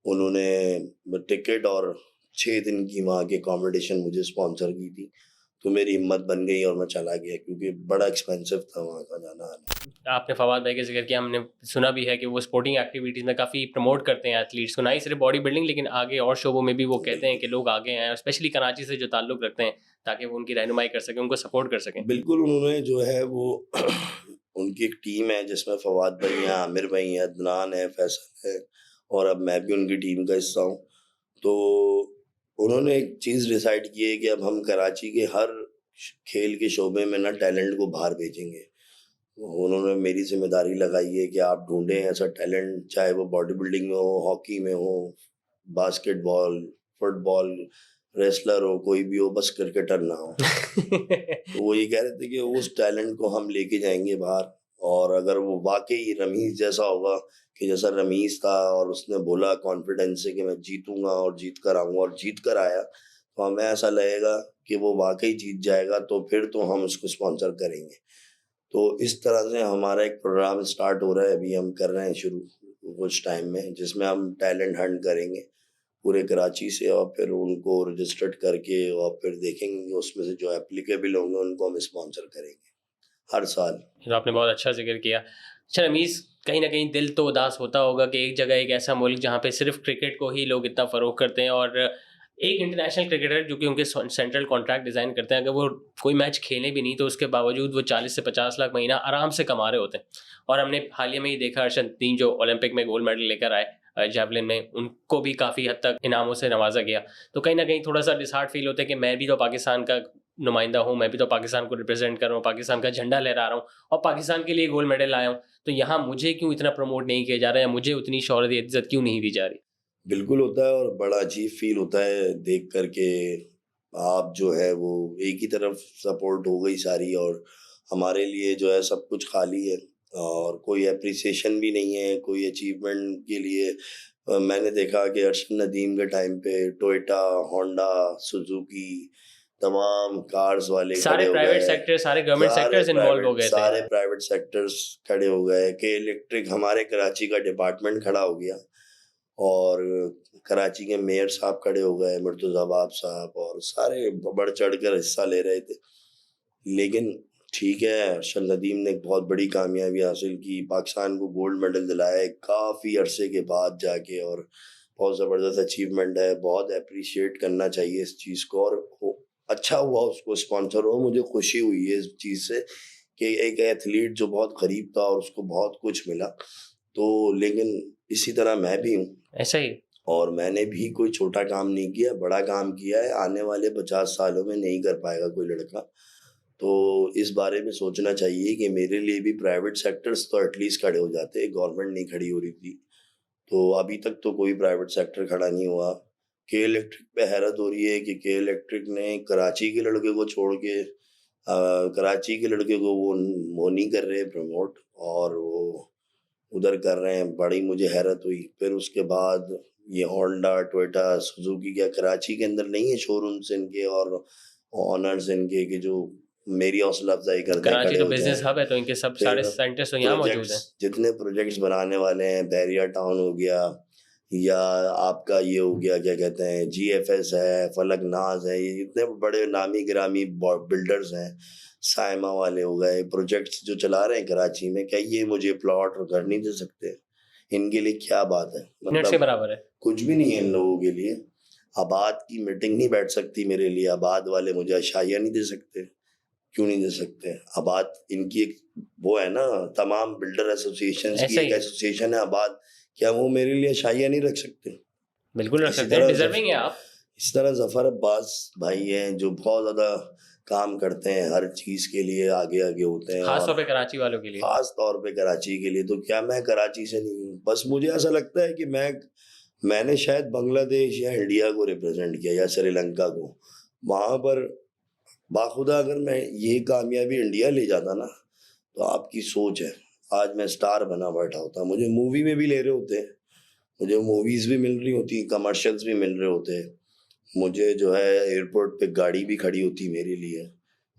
उन्होंने टिकट और 6 दिन की वहाँ की अकोमोडेशन मुझे स्पॉन्सर की थी। तो मेरी हिम्मत बन गई और मैं चला गया, क्योंकि बड़ा एक्सपेंसिव था वहाँ का जाना-आना। आपने फवाद भाई का जिक्र किया, हमने सुना भी है कि वो स्पोर्टिंग एक्टिविटीज़ में काफ़ी प्रमोट करते हैं एथलीट्स को, ना ही सिर्फ बॉडी बिल्डिंग लेकिन आगे और शोबों में भी वो कहते हैं कि लोग आगे आएँ, और स्पेशली कराची से जो ताल्लुक़ रखते हैं, ताकि वो उनकी रहनुमाई कर सकें, उनको सपोर्ट कर सकें। बिल्कुल, उन्होंने जो है वो उनकी एक टीम है जिसमें फवाद भाई हैं, आमिर भाई हैं, अदनान है, फैसल है, और अब मैं भी उनकी टीम का हिस्सा हूँ। तो उन्होंने एक चीज़ डिसाइड की है कि अब हम कराची के हर खेल के शोबे में ना टैलेंट को बाहर भेजेंगे। उन्होंने मेरी ज़िम्मेदारी लगाई है कि आप ढूँढें ऐसा टैलेंट, चाहे वो बॉडी बिल्डिंग में हो, हॉकी में हो, बास्केटबॉल, फुटबॉल, रेसलर हो, कोई भी हो, बस क्रिकेटर ना हो। तो वो ये कह रहे थे कि उस टैलेंट को हम लेके जाएँगे बाहर, और अगर वो वाकई रमीज जैसा होगा कि जैसा रमीज था और उसने बोला कॉन्फिडेंस से कि मैं जीतूंगा और जीत कर आऊंगा और जीत कर आया, तो हमें ऐसा लगेगा कि वो वाकई जीत जाएगा, तो फिर तो हम उसको स्पॉन्सर करेंगे। तो इस तरह से हमारा एक प्रोग्राम स्टार्ट हो रहा है, अभी हम कर रहे हैं शुरू कुछ टाइम में, जिसमें हम टैलेंट हंट करेंगे पूरे कराची से और फिर उनको रजिस्टर्ड करके और फिर देखेंगे उसमें से जो एप्लीकेबल होंगे उनको हम स्पॉन्सर करेंगे हर साल। तो आपने बहुत अच्छा जिक्र किया। अच्छा रमीज़, कहीं ना कहीं दिल तो उदास होता होगा कि एक जगह एक ऐसा मुल्क जहाँ पे सिर्फ क्रिकेट को ही लोग इतना फ़रोग करते हैं और एक इंटरनेशनल क्रिकेटर जो कि उनके सेंट्रल कॉन्ट्रैक्ट डिज़ाइन करते हैं, अगर वो कोई मैच खेले भी नहीं तो उसके बावजूद वो 40 से 50 लाख महीना आराम से कमा रहे होते हैं। और हमने हालिया में ही देखा अर्शदीन जो ओलंपिक में गोल्ड मेडल लेकर आए जैवलिन में, उनको भी काफ़ी हद तक इनामों से नवाजा गया। तो कहीं ना कहीं थोड़ा सा डिसहार्ट फील होता है कि मैं भी तो पाकिस्तान का नुमाइंदा हूँ, मैं भी तो पाकिस्तान को रिप्रेजेंट कर रहा हूँ, पाकिस्तान का झंडा लहरा रहा हूँ और पाकिस्तान के लिए गोल्ड मेडल लाया हूँ। तो यहाँ मुझे क्यों इतना प्रमोट नहीं किया जा रहा है या मुझे उतनी शोहरत इज्जत क्यों नहीं दी जा रही? बिल्कुल होता है और बड़ा अजीब फील होता है देख करके। आप जो है वो एक ही तरफ सपोर्ट हो गई सारी और हमारे लिए जो है सब कुछ खाली है और कोई अप्रिसिएशन भी नहीं है कोई अचीवमेंट के लिए। मैंने देखा कि अरशद नदीम के टाइम पे टोयोटा, होंडा, सुजुकी तमाम कार्स वाले खड़े सारे हो प्राइवेट गए। सेक्टर, सारे गवर्नमेंट सेक्टर्स इन्वॉल्व हो गए थे। सारे प्राइवेट सेक्टर्स खड़े हो गए कि इलेक्ट्रिक हमारे कराची का डिपार्टमेंट खड़ा हो गया और कराची के मेयर साहब खड़े हो गए, मुर्तज़ाबाद साहब, और सारे बढ़ चढ़ कर हिस्सा ले रहे थे। लेकिन ठीक है, अरशद नदीम ने एक बहुत बड़ी कामयाबी हासिल की, पाकिस्तान को गोल्ड मेडल दिलाया काफ़ी अरसे के बाद जाके, और बहुत ज़बरदस्त अचीवमेंट है, बहुत अप्रिशिएट करना चाहिए इस चीज़ को। और अच्छा हुआ उसको स्पॉन्सर हो, मुझे खुशी हुई है इस चीज़ से कि एक एथलीट जो बहुत गरीब था और उसको बहुत कुछ मिला। तो लेकिन इसी तरह मैं भी हूँ ऐसा ही। और मैंने भी कोई छोटा काम नहीं किया, बड़ा काम किया है। आने वाले 50 सालों में नहीं कर पाएगा कोई लड़का। तो इस बारे में सोचना चाहिए कि मेरे लिए भी प्राइवेट सेक्टर्स तो एटलीस्ट खड़े हो जाते, गवर्नमेंट नहीं खड़ी हो रही थी। तो अभी तक तो कोई प्राइवेट सेक्टर खड़ा नहीं हुआ। के इलेक्ट्रिक पे हैरत हो रही है कि के इलेक्ट्रिक ने कराची के लड़के को छोड़ के कराची के लड़के को वो नहीं कर रहे प्रमोट, और वो उधर कर रहे हैं। बड़ी मुझे हैरत हुई। फिर उसके बाद ये होंडा, टोयोटा, सुजुकी क्या कराची के अंदर नहीं है शोरूम्स इनके और ऑनर्स इनके कि जो मेरी हौसला अफजाई कर दें, कराची खड़े तो हो बिजनेस जाएं। हब है तो इनके सब फिर सारे सेंटर्स तो यहाँ मौजूद हैं। जितने प्रोजेक्ट्स बनाने वाले हैं, बैरिया टाउन हो गया या आपका ये हो गया क्या कहते हैं जीएफएस है, फलक नाज है, ये इतने बड़े नामी गिरामी बिल्डर्स हैं। साइमा वाले हो गए, प्रोजेक्ट्स जो चला रहे हैं कराची में, क्या ये मुझे प्लॉट और घर नहीं दे सकते? इनके लिए क्या बात है? मिनट के मतलब बराबर है। कुछ भी नहीं है इन लोगों के लिए। आबाद की मीटिंग नहीं बैठ सकती मेरे लिए, आबाद वाले मुझे अशाइया नहीं दे सकते। क्यों नहीं दे सकते? आबाद इनकी एक वो है ना, तमाम बिल्डर एसोसिएशंस की ऐसा एक ही है। एसोसिएशन है आबाद, क्या वो मेरे लिए शाइया नहीं रख सकते? बिल्कुल रख इसी सकते हैं, तरह डिजर्विंग है आप। इस तरह जफर अब्बास भाई हैं जो बहुत ज्यादा काम करते हैं, हर चीज के लिए आगे आगे होते हैं, खास और तौर पे कराची वालों के लिए। खास तौर पे कराची के लिए। तो क्या मैं कराची से नहीं हूँ? बस मुझे ऐसा लगता है कि मैंने शायद बांग्लादेश या इंडिया को रिप्रेजेंट किया या श्रीलंका को। वहां पर बाखुदा अगर मैं ये कामयाबी इंडिया ले जाता ना, तो आपकी सोच है, आज मैं स्टार बना बैठा होता। मुझे मूवी में भी ले रहे होते, मुझे मूवीज भी मिल रही होती, कमर्शियल्स भी मिल रहे होते, मुझे जो है एयरपोर्ट पे गाड़ी भी खड़ी होती मेरे लिए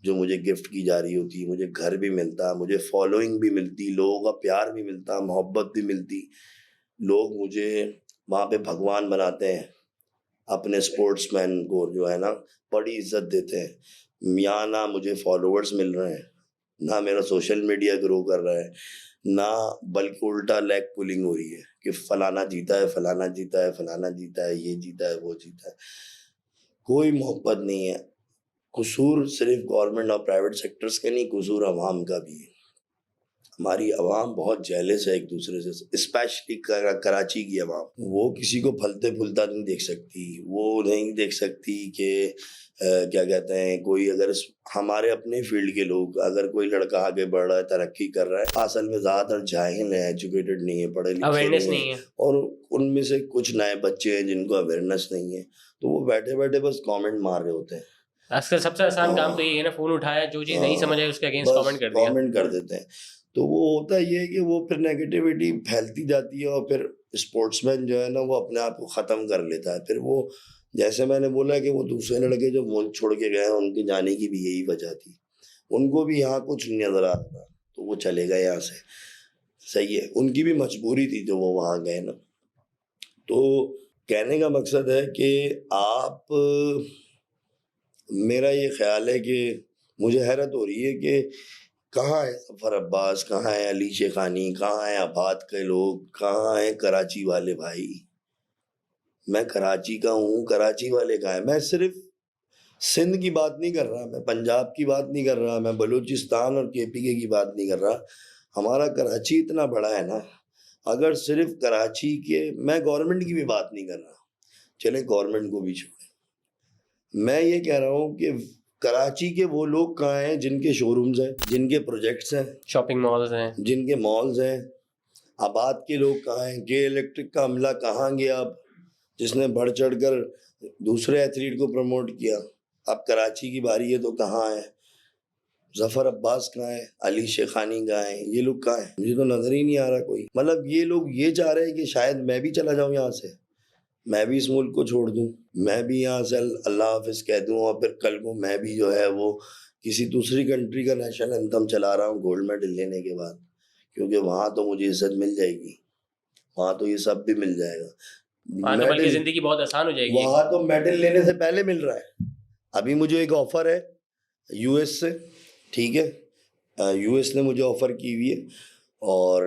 जो मुझे गिफ्ट की जा रही होती, मुझे घर भी मिलता, मुझे फॉलोइंग भी मिलती, लोगों का प्यार भी मिलता, मोहब्बत भी मिलती। लोग मुझे वहाँ पे भगवान बनाते हैं, अपने स्पोर्ट्समैन को जो है ना बड़ी इज्जत देते हैं। यहाँ ना मुझे फॉलोअर्स मिल रहे हैं, ना मेरा सोशल मीडिया ग्रो कर रहा है, ना बल्कि उल्टा लेग पुलिंग हो रही है कि फलाना जीता है, फलाना जीता है, फलाना जीता है, ये जीता है, वो जीता है। कोई मोहब्बत नहीं है। कसूर सिर्फ गवर्नमेंट और प्राइवेट सेक्टर्स का नहीं, कसूर अवाम का भी है। हमारी अवाम बहुत जेलस है एक दूसरे से, स्पेशली कराची की अवाम। वो किसी को फलते फूलता नहीं देख सकती, वो नहीं देख सकती कि क्या कहते हैं कोई अगर हमारे अपने फील्ड के लोग, अगर कोई लड़का आगे बढ़ रहा है, तरक्की कर रहा है, असल में ज्यादातर जाहिल है, एजुकेटेड नहीं है, पढ़े लिखे अवेयरनेस नहीं नहीं है, है। और उनमें से कुछ नए बच्चे हैं जिनको अवेयरनेस नहीं है, तो वो बैठे बैठे बस कमेंट मार रहे होते हैं। आजकल सबसे आसान काम तो हाँ, ये है ना, फोन उठाया, जो चीज नहीं समझ आई उसके अगेंस्ट बस कमेंट कर दिया। कमेंट कर देते हैं। तो वो होता ये है कि वो फिर नेगेटिविटी फैलती जाती है और फिर स्पोर्ट्समैन जो है ना वो अपने आप को ख़त्म कर लेता है। फिर वो जैसे मैंने बोला कि वो दूसरे लड़के जो मुल्क छोड़ के गए हैं उनके जाने की भी यही वजह थी। उनको भी यहाँ कुछ नहीं नज़र आ रहा था, तो वो चले गए यहाँ से। सही है, उनकी भी मजबूरी थी जो वो वहाँ गए ना। तो कहने का मकसद है कि आप मेरा ये ख्याल है कि मुझे हैरत हो रही है कि कहाँ है ज़फ़र अब्बास, कहाँ है अली शेखानी, कहाँ है आबाद के लोग, कहाँ है कराची वाले भाई। मैं कराची का हूँ, कराची वाले कहाँ हैं? मैं सिर्फ सिंध की बात नहीं कर रहा, मैं पंजाब की बात नहीं कर रहा, मैं बलूचिस्तान और केपीके की बात नहीं कर रहा। हमारा कराची इतना बड़ा है ना, अगर सिर्फ कराची के, मैं गवर्नमेंट की भी बात नहीं कर रहा, चले गवर्नमेंट को भी छोड़ें। मैं ये कह रहा हूँ कि कराची के वो लोग कहाँ हैं जिनके शोरूम्स हैं, जिनके प्रोजेक्ट्स हैं, शॉपिंग मॉल्स हैं, जिनके मॉल्स हैं। आबाद के लोग कहाँ हैं? के इलेक्ट्रिक का अमला कहाँ गया अब, जिसने बढ़ चढ़ कर दूसरे एथलीट को प्रमोट किया? अब कराची की बारी है तो कहाँ है? ज़फ़र अब्बास कहाँ है? अली शेखानी कहाँ है? ये लोग कहाँ हैं? मुझे तो नज़र ही नहीं आ रहा कोई। मतलब ये लोग ये चाह रहे हैं कि शायद मैं भी चला जाऊँ यहाँ से, मैं भी इस मुल्क को छोड़ दूँ, मैं भी यहाँ से अल्लाह हाफ़िज़ कह दूँ और फिर कल को मैं भी जो है वो किसी दूसरी कंट्री का नेशनल एंथम चला रहा हूँ गोल्ड मेडल लेने के बाद, क्योंकि वहाँ तो मुझे इज़्ज़त मिल जाएगी, वहाँ तो ये सब भी मिल जाएगा। वहाँ तो बल्कि मेडल ज़िंदगी बहुत आसान हो जाएगी। वहाँ तो मेडल लेने से पहले मिल रहा है। अभी मुझे एक ऑफ़र है यूएस से, ठीक है? यूएस ने मुझे ऑफ़र की हुई है और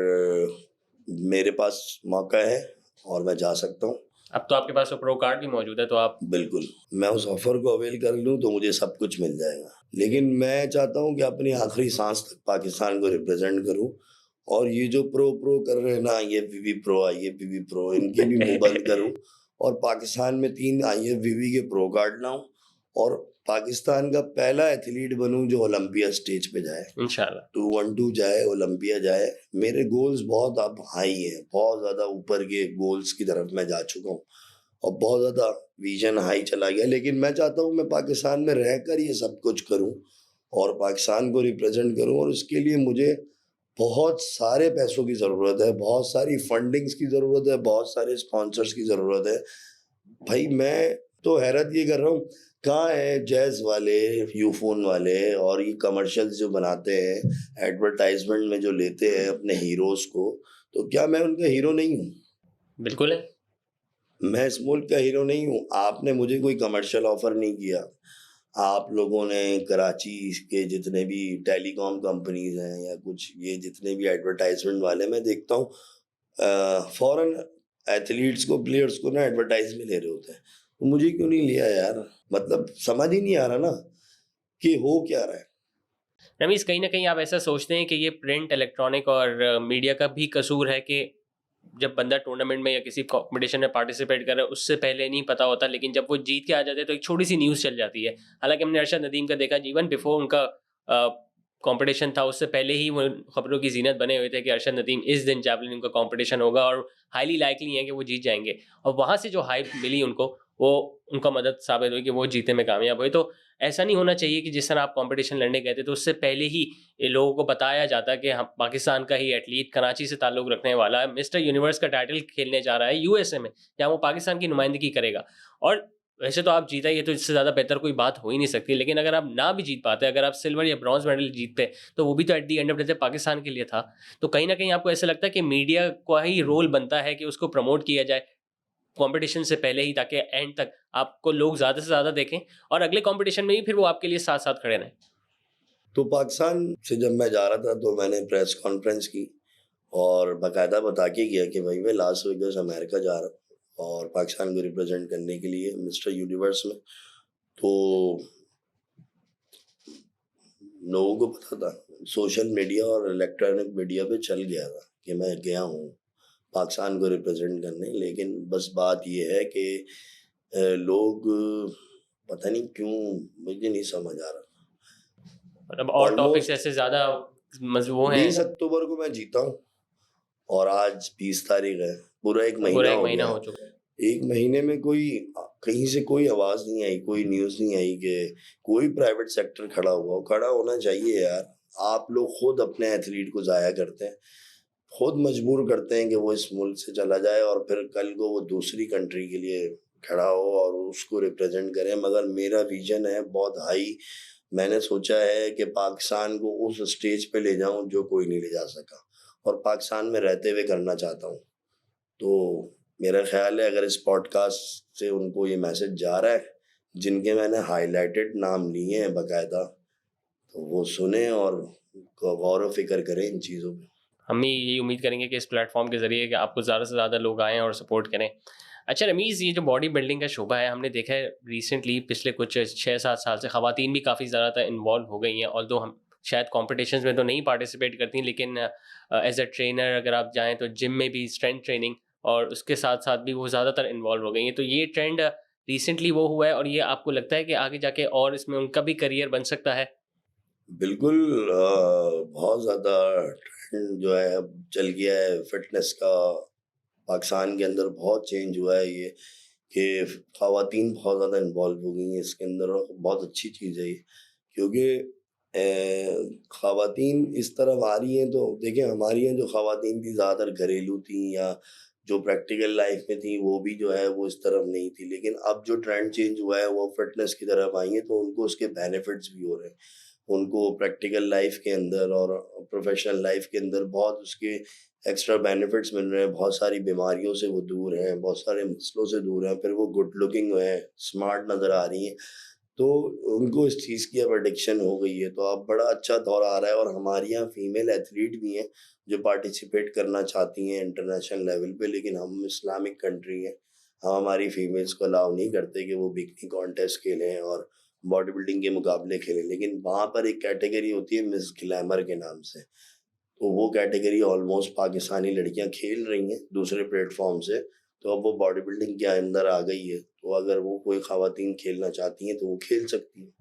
मेरे पास मौका है और मैं जा सकता हूँ। अब तो आपके पास वो प्रो कार्ड भी मौजूद है, तो आप बिल्कुल, मैं उस ऑफ़र को अवेल कर लूँ तो मुझे सब कुछ मिल जाएगा। लेकिन मैं चाहता हूँ कि अपनी आखिरी सांस तक पाकिस्तान को रिप्रेजेंट करूँ और ये जो प्रो कर रहे हैं ना, आईएफबीबी प्रो, आईएफबीबी प्रो, इनके भी मुँह बंद करूँ और पाकिस्तान में 3 आईएफबीबी के प्रो कार्ड लाऊँ और पाकिस्तान का पहला एथलीट बनूँ जो ओलंपिया स्टेज पे जाए। इंशाल्लाह। 212 जाए, ओलंपिया जाए। मेरे गोल्स बहुत अब हाई हैं, बहुत ज़्यादा ऊपर के गोल्स की तरफ मैं जा चुका हूँ और बहुत ज़्यादा विजन हाई चला गया। लेकिन मैं चाहता हूँ मैं पाकिस्तान में रहकर ये सब कुछ करूँ और पाकिस्तान को रिप्रेजेंट करूँ और उसके लिए मुझे बहुत सारे पैसों की ज़रूरत है, बहुत सारी फंडिंग्स की ज़रूरत है, बहुत सारे स्पॉन्सर्स की ज़रूरत है। भाई मैं तो हैरत ये कर रहा हूँ, कहाँ है जैज़ वाले, यूफ़ोन वाले और ये कमर्शियल्स जो बनाते हैं, एडवर्टाइज़मेंट में जो लेते हैं अपने हीरोज़ को, तो क्या मैं उनका हीरो नहीं हूँ? बिल्कुल है। मैं इस मुल्क का हीरो नहीं हूँ। आपने मुझे कोई कमर्शियल ऑफ़र नहीं किया। आप लोगों ने कराची के जितने भी टेलीकॉम कंपनीज़ हैं या कुछ ये जितने भी एडवर्टाइज़मेंट वाले, मैं देखता हूँ फ़ौरन एथलीट्स को, प्लेयर्स को ना एडवर्टाइज़ में ले रहे होते हैं। तो मुझे क्यों नहीं लिया यार? मतलब समझ ही नहीं आ रहा ना कि हो क्या रहा है। रमीज़, कहीं न कहीं आप ऐसा सोचते हैं कि ये प्रिंट, इलेक्ट्रॉनिक और मीडिया का भी कसूर है कि जब बंदा टूर्नामेंट में या किसी कॉम्पिटिशन में पार्टिसिपेट कर रहा है, उससे पहले नहीं पता होता, लेकिन जब वो जीत के आ जाते हैं तो एक छोटी-सी न्यूज़ चल जाती है। हालाँकि हमने अरशद नदीम का देखा, इवन बिफोर उनका कॉम्पिटिशन था, उससे पहले ही वो खबरों की ज़ीनत बने हुए थे कि अरशद नदीम इस दिन जैवलिन का कॉम्पिटिशन होगा और हाईली लाइकली है कि वो जीत जाएँगे। और वहाँ से जो हाइप मिली उनको, वो उनका मदद साबित हुई कि वो जीतने में कामयाब हुए। तो ऐसा नहीं होना चाहिए कि जिस तरह आप कॉम्पिटिशन लड़ने गए थे, तो उससे पहले ही ये लोगों को बताया जाता कि हम पाकिस्तान का ही एथलीट कराची से ताल्लुक़ रखने वाला है, मिस्टर यूनिवर्स का टाइटल खेलने जा रहा है यूएसए में, जहाँ वो पाकिस्तान की नुमाइंदगी करेगा। और वैसे तो आप जीता ही है, तो इससे ज़्यादा बेहतर कोई बात हो ही नहीं सकती। लेकिन अगर आप ना भी जीत पाते, अगर आप सिल्वर या ब्रॉन्ज़ मेडल जीतते, तो वो भी तो at the end of the day Pakistan के लिए था। तो कहीं न कहीं आपको ऐसा लगता है कि मीडिया का ही रोल बनता है कि उसको प्रमोट किया जाए कॉम्पिटिशन से पहले ही, ताकि एंड तक आपको लोग ज़्यादा से ज़्यादा देखें और अगले कॉम्पिटिशन में भी फिर वो आपके लिए साथ-साथ खड़े रहें। तो पाकिस्तान से जब मैं जा रहा था तो मैंने प्रेस कॉन्फ्रेंस की और बाकायदा बता के गया कि भाई मैं लास वेगास अमेरिका जा रहा हूँ और पाकिस्तान को रिप्रेजेंट करने के लिए मिस्टर यूनिवर्स में। तो लोगों को पता था, सोशल मीडिया और इलेक्ट्रॉनिक मीडिया पे चल गया था कि मैं गया हूँ पाकिस्तान को रिप्रेजेंट करने। लेकिन बस बात ये है कि लोग पता नहीं क्यों, मुझे नहीं समझ आ रहा। मतलब और टॉपिक्स ऑलमोस्ट ऐसे ज़्यादा वो हैं। 20 अक्टूबर को मैं जीता हूँ और आज 20 तारीख है, पूरा एक महीना पूरा 1 हो महीना गया हो है। चुका है। एक महीने में कोई कहीं से कोई आवाज़ नहीं आई, कोई न्यूज़ नहीं आई कि कोई प्राइवेट सेक्टर खड़ा हुआ हो। खड़ा होना चाहिए यार, आप लोग खुद अपने एथलीट को ज़ाया करते हैं, खुद मजबूर करते हैं कि वो इस मुल्क से चला जाए और फिर कल को वो दूसरी कंट्री के लिए खड़ा हो और उसको रिप्रेजेंट करे। मगर मेरा विजन है बहुत हाई, मैंने सोचा है कि पाकिस्तान को उस स्टेज पे ले जाऊं जो कोई नहीं ले जा सका, और पाकिस्तान में रहते हुए करना चाहता हूं। तो मेरा ख्याल है अगर इस पॉडकास्ट से उनको ये मैसेज जा रहा है, जिनके मैंने हाईलाइटेड नाम लिए हैं बाकायदा, तो वो सुने और गौर व फिक्र करें इन चीज़ों पे। हम भी यही उम्मीद करेंगे कि इस प्लेटफॉर्म के ज़रिए कि आपको ज़्यादा से ज़्यादा लोग आएँ और सपोर्ट करें। अच्छा रमीज़, ये जो बॉडी बिल्डिंग का शोबा है, हमने देखा है रिसेंटली पिछले कुछ 6-7 साल से ख़वातीन भी काफ़ी ज़्यादा इन्वॉल्व हो गई हैं। ऑल्दो हम शायद कॉम्पिटिशन्स में तो नहीं पार्टिसिपेट करती, लेकिन एज़ अ ट्रेनर अगर आप जाएँ तो जिम में भी स्ट्रेंथ ट्रेनिंग और उसके साथ-साथ भी वो ज़्यादातर इन्वॉल्व हो गई हैं। तो ये ट्रेंड रिसेंटली वो हुआ है और ये आपको लगता है कि आगे जाके और इसमें उनका भी करियर बन सकता है? बिल्कुल बहुत ज़्यादा ट्रेंड जो है अब चल गया है फिटनेस का। पाकिस्तान के अंदर बहुत चेंज हुआ है ये, कि ख़वातीन बहुत ज़्यादा इन्वॉल्व हो गई हैं इसके अंदर, और बहुत अच्छी चीज़ है ये। क्योंकि ख़वातीन इस तरफ आ रही हैं, तो देखिए हमारी यहाँ जो ख़वातीन थी ज़्यादातर घरेलू थी या जो प्रैक्टिकल लाइफ में थी, वो भी जो है वो इस तरफ नहीं थी। लेकिन अब जो ट्रेंड चेंज हुआ है वो फिटनेस की तरफ आई है, तो उनको उसके बेनिफिट्स भी हो रहे हैं। उनको प्रैक्टिकल लाइफ के अंदर और प्रोफेशनल लाइफ के अंदर बहुत उसके एक्स्ट्रा बेनिफिट्स मिल रहे हैं, बहुत सारी बीमारियों से वो दूर हैं, बहुत सारे मसलों से दूर हैं, फिर वो गुड लुकिंग है, स्मार्ट नज़र आ रही हैं। तो उनको इस चीज़ की अब एडिक्शन हो गई है, तो अब बड़ा अच्छा दौर आ रहा है। और हमारे यहाँ फीमेल एथलीट भी हैं जो पार्टिसिपेट करना चाहती हैं इंटरनेशनल लेवल पे, लेकिन हम इस्लामिक कंट्री हैं, हम हमारी फीमेल्स को अलाउ नहीं करते कि वो बिकनी कॉन्टेस्ट खेलें और बॉडी बिल्डिंग के मुकाबले खेलें। लेकिन वहाँ पर एक कैटेगरी होती है मिस ग्लैमर के नाम से, तो वो कैटेगरी ऑलमोस्ट पाकिस्तानी लड़कियां खेल रही हैं दूसरे प्लेटफॉर्म से, तो अब वो बॉडी बिल्डिंग के अंदर आ गई है। तो अगर वो कोई खवातीन खेलना चाहती हैं तो वो खेल सकती हैं।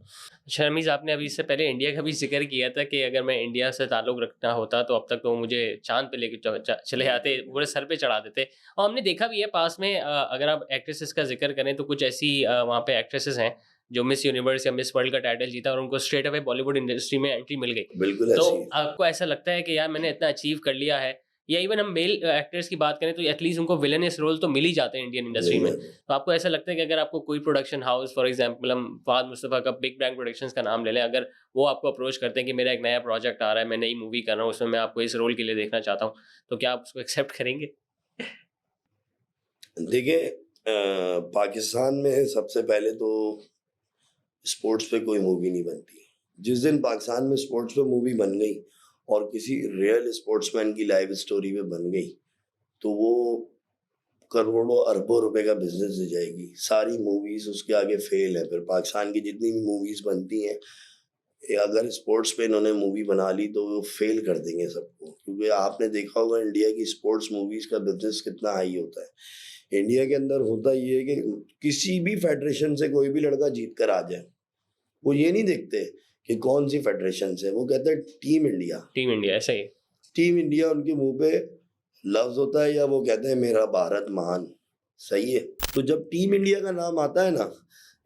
अच्छा रमीज़, आपने अभी इससे पहले इंडिया का भी ज़िक्र किया था कि अगर मैं इंडिया से ताल्लुक़ रखना होता तो अब तक तो मुझे चाँद पे लेके चले आते, पूरे सर पे चढ़ा देते। और हमने देखा भी है पास में अगर आप एक्ट्रेसेस का ज़िक्र करें तो कुछ ऐसी वहाँ पे एक्ट्रेसेस हैं जो मिस यूनिवर्स या मिस वर्ल्ड का टाइटल जीता और उनको स्ट्रेट अवे बॉलीवुड इंडस्ट्री में एंट्री मिल गई। बिल्कुल तो ऐसी है। आपको ऐसा लगता है कि यार मैंने इतना अचीव कर लिया है, या इवन हम मेल एक्टर्स की बात करें तो एटलीस्ट उनको विलेनियस रोल तो मिल ही जाते हैं इंडियन इंडस्ट्री मिल में। जाते तो आपको ऐसा लगता है कि अगर आपको कोई प्रोडक्शन हाउस, फॉर एग्जांपल हम फहद मुस्तफ़ा का बिग बैंग प्रोडक्शंस का नाम ले लें, अगर वो आपको अप्रोच करते हैं कि मेरा एक नया प्रोजेक्ट आ रहा है, मैं नई मूवी कर रहा हूँ, उसमें मैं आपको इस रोल के लिए देखना चाहता हूँ, तो क्या आप उसको एक्सेप्ट करेंगे? हैं। देखिए पाकिस्तान में सबसे पहले तो स्पोर्ट्स पे कोई मूवी नहीं बनती। जिस दिन पाकिस्तान में स्पोर्ट्स पे मूवी बन गई और किसी रियल स्पोर्ट्समैन की लाइफ स्टोरी पे बन गई, तो वो करोड़ों अरबों रुपए का बिजनेस दे जाएगी। सारी मूवीज उसके आगे फेल है। फिर पाकिस्तान की जितनी भी मूवीज बनती हैं, अगर स्पोर्ट्स पे इन्होंने मूवी बना ली तो वो फेल कर देंगे सबको। क्योंकि आपने देखा होगा इंडिया की स्पोर्ट्स मूवीज का बिजनेस कितना हाई होता है। इंडिया के अंदर होता ये है कि किसी भी फेडरेशन से कोई भी लड़का जीत कर आ जाए, वो ये नहीं देखते कि कौन सी फेडरेशन से, वो कहते हैं टीम इंडिया। टीम इंडिया ऐसा ही है। टीम इंडिया उनके मुंह पे लफ्ज होता है, या वो कहते हैं मेरा भारत महान। सही है। तो जब टीम इंडिया का नाम आता है ना,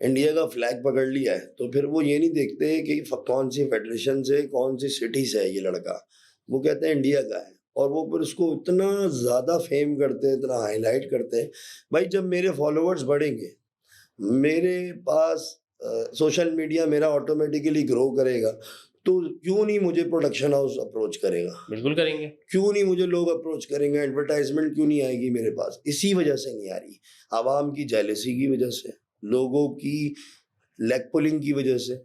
इंडिया का फ्लैग पकड़ लिया है, तो फिर वो ये नहीं देखते कि कौन सी फेडरेशन से, कौन सी सिटी से है ये लड़का, वो कहते हैं इंडिया का है। और वो फिर उसको इतना ज्यादा फेम करते हैं, इतना हाईलाइट करते हैं। भाई जब मेरे फॉलोअर्स बढ़ेंगे, मेरे पास सोशल मीडिया मेरा ऑटोमेटिकली ग्रो करेगा, तो क्यों नहीं मुझे प्रोडक्शन हाउस अप्रोच करेगा, बिल्कुल करेंगे। क्यों नहीं मुझे लोग अप्रोच करेंगे, एडवर्टाइजमेंट क्यों नहीं आएगी मेरे पास? इसी वजह से नहीं आ रही। आवाम की जेलसी की वजह से, लोगों की लेग पुलिंग की वजह से।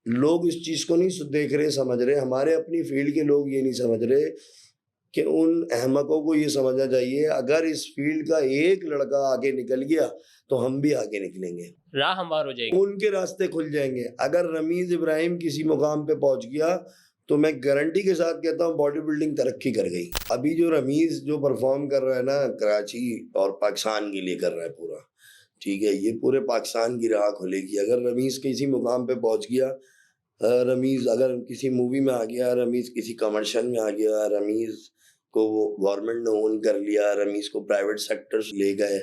लोग इस चीज को नहीं देख रहे, समझ रहे। हमारे अपनी फील्ड के लोग ये नहीं समझ रहे कि उन अहमकों को ये समझना चाहिए, अगर इस फील्ड का एक लड़का आगे निकल गया तो हम भी आगे निकलेंगे, राह हमवार हो जाएगी। उनके रास्ते खुल जाएंगे। अगर रमीज इब्राहिम किसी मुकाम पे पहुंच गया, तो मैं गारंटी के साथ कहता हूँ बॉडी बिल्डिंग तरक्की कर गई। अभी जो रमीज जो परफॉर्म कर रहा है ना, कराची और पाकिस्तान के लिए कर रहा है पूरा, ठीक है, ये पूरे पाकिस्तान की राह खुलेगी। अगर रमीज किसी मुकाम पे पहुंच गया, रमीज अगर किसी मूवी में आ गया, रमीज किसी कमर्शियल में आ गया, रमीज को गवर्नमेंट ने ओन कर लिया, रमीज को प्राइवेट सेक्टर्स ले गए,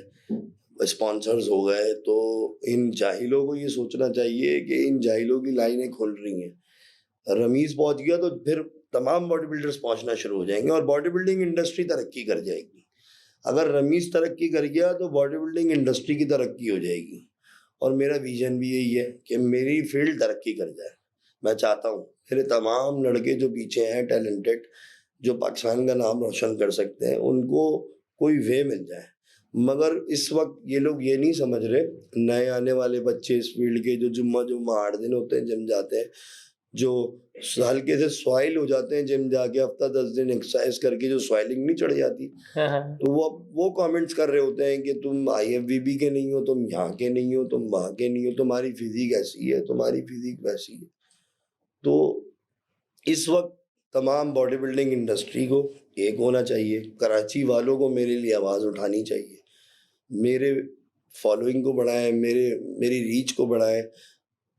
स्पॉन्सर्स हो गए, तो इन जाहिलों को ये सोचना चाहिए कि इन जाहिलों की लाइनें खुल रही हैं। रमीज पहुंच गया तो फिर तमाम बॉडी बिल्डर्स पहुंचना शुरू हो जाएंगे और बॉडी बिल्डिंग इंडस्ट्री तरक्की कर जाएगी। अगर रमीज तरक्की कर गया तो बॉडी बिल्डिंग इंडस्ट्री की तरक्की हो जाएगी। और मेरा विजन भी यही है कि मेरी फील्ड तरक्की कर जाए। मैं चाहता हूँ मेरे तमाम लड़के जो पीछे हैं टैलेंटेड, जो पाकिस्तान का नाम रोशन कर सकते हैं, उनको कोई वे मिल जाए। मगर इस वक्त ये लोग ये नहीं समझ रहे, नए आने वाले बच्चे इस फील्ड के जो जुम्मा 8 दिन होते हैं जिम जाते हैं, जो हल्के से सॉइल हो जाते हैं जिम जाके हफ्ता 10 दिन एक्सरसाइज करके जो सॉइलिंग नहीं चढ़ जाती, तो वो कमेंट्स कर रहे होते हैं कि तुम IFBB के नहीं हो, तुम यहाँ के नहीं हो, तुम वहाँ के नहीं हो, तुम्हारी फिजिक ऐसी है, तुम्हारी फिजिक वैसी है। तो इस वक्त तमाम बॉडी बिल्डिंग इंडस्ट्री को एक होना चाहिए। कराची वालों को मेरे लिए आवाज़ उठानी चाहिए, मेरे फॉलोइंग को बढ़ाएं, मेरी रीच को बढ़ाएं,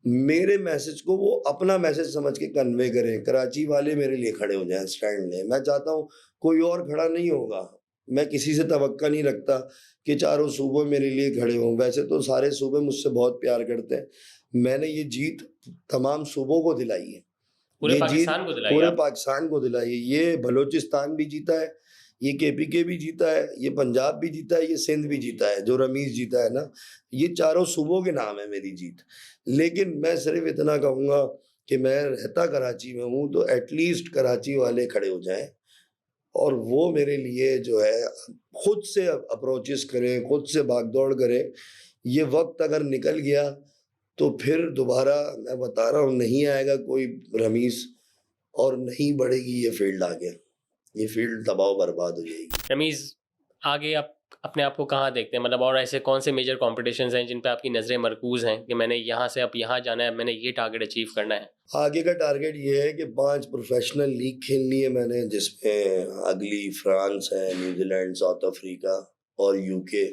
मेरे मैसेज को वो अपना मैसेज समझ के कन्वे करें। कराची वाले मेरे लिए खड़े हो जाएं, स्टैंड लें। मैं चाहता हूँ कोई और खड़ा नहीं होगा। मैं किसी से तवक्का नहीं रखता कि चारों सूबे मेरे लिए खड़े हों। वैसे तो सारे सूबे मुझसे बहुत प्यार करते हैं। मैंने ये जीत तमाम सूबों को दिलाई है, पूरे ये जीत पाकिस्तान को दिलाई पूरे आप। पाकिस्तान को दिलाई है। ये बलूचिस्तान भी जीता है, ये KPK भी जीता है, ये पंजाब भी जीता है, ये सिंध भी जीता है, जो रमीज जीता है ना, ये चारों सूबों के नाम है मेरी जीत। लेकिन मैं सिर्फ इतना कहूँगा कि मैं रहता कराची में हूँ, तो एटलीस्ट कराची वाले खड़े हो जाएं और वो मेरे लिए जो है खुद से अप्रोचेस करें, खुद से भागदौड़ करें। ये वक्त अगर निकल गया तो फिर दोबारा मैं बता रहा हूँ नहीं आएगा कोई रमीज और नहीं बढ़ेगी ये फील्ड आगे। ये फील्ड तबाह बर्बाद हो जाएगी। रमीज, आगे आप अपने आप को कहाँ देखते हैं? मतलब और ऐसे कौन से मेजर कॉम्पिटिशन्स हैं जिन पे आपकी नज़रें मरकूज हैं कि मैंने यहाँ से अब यहाँ जाना है, मैंने ये टारगेट अचीव करना है? आगे का टारगेट ये है कि 5 प्रोफेशनल लीग खेलनी है मैंने, जिसमें अगली फ्रांस है, न्यूजीलैंड, साउथ अफ्रीका और UK।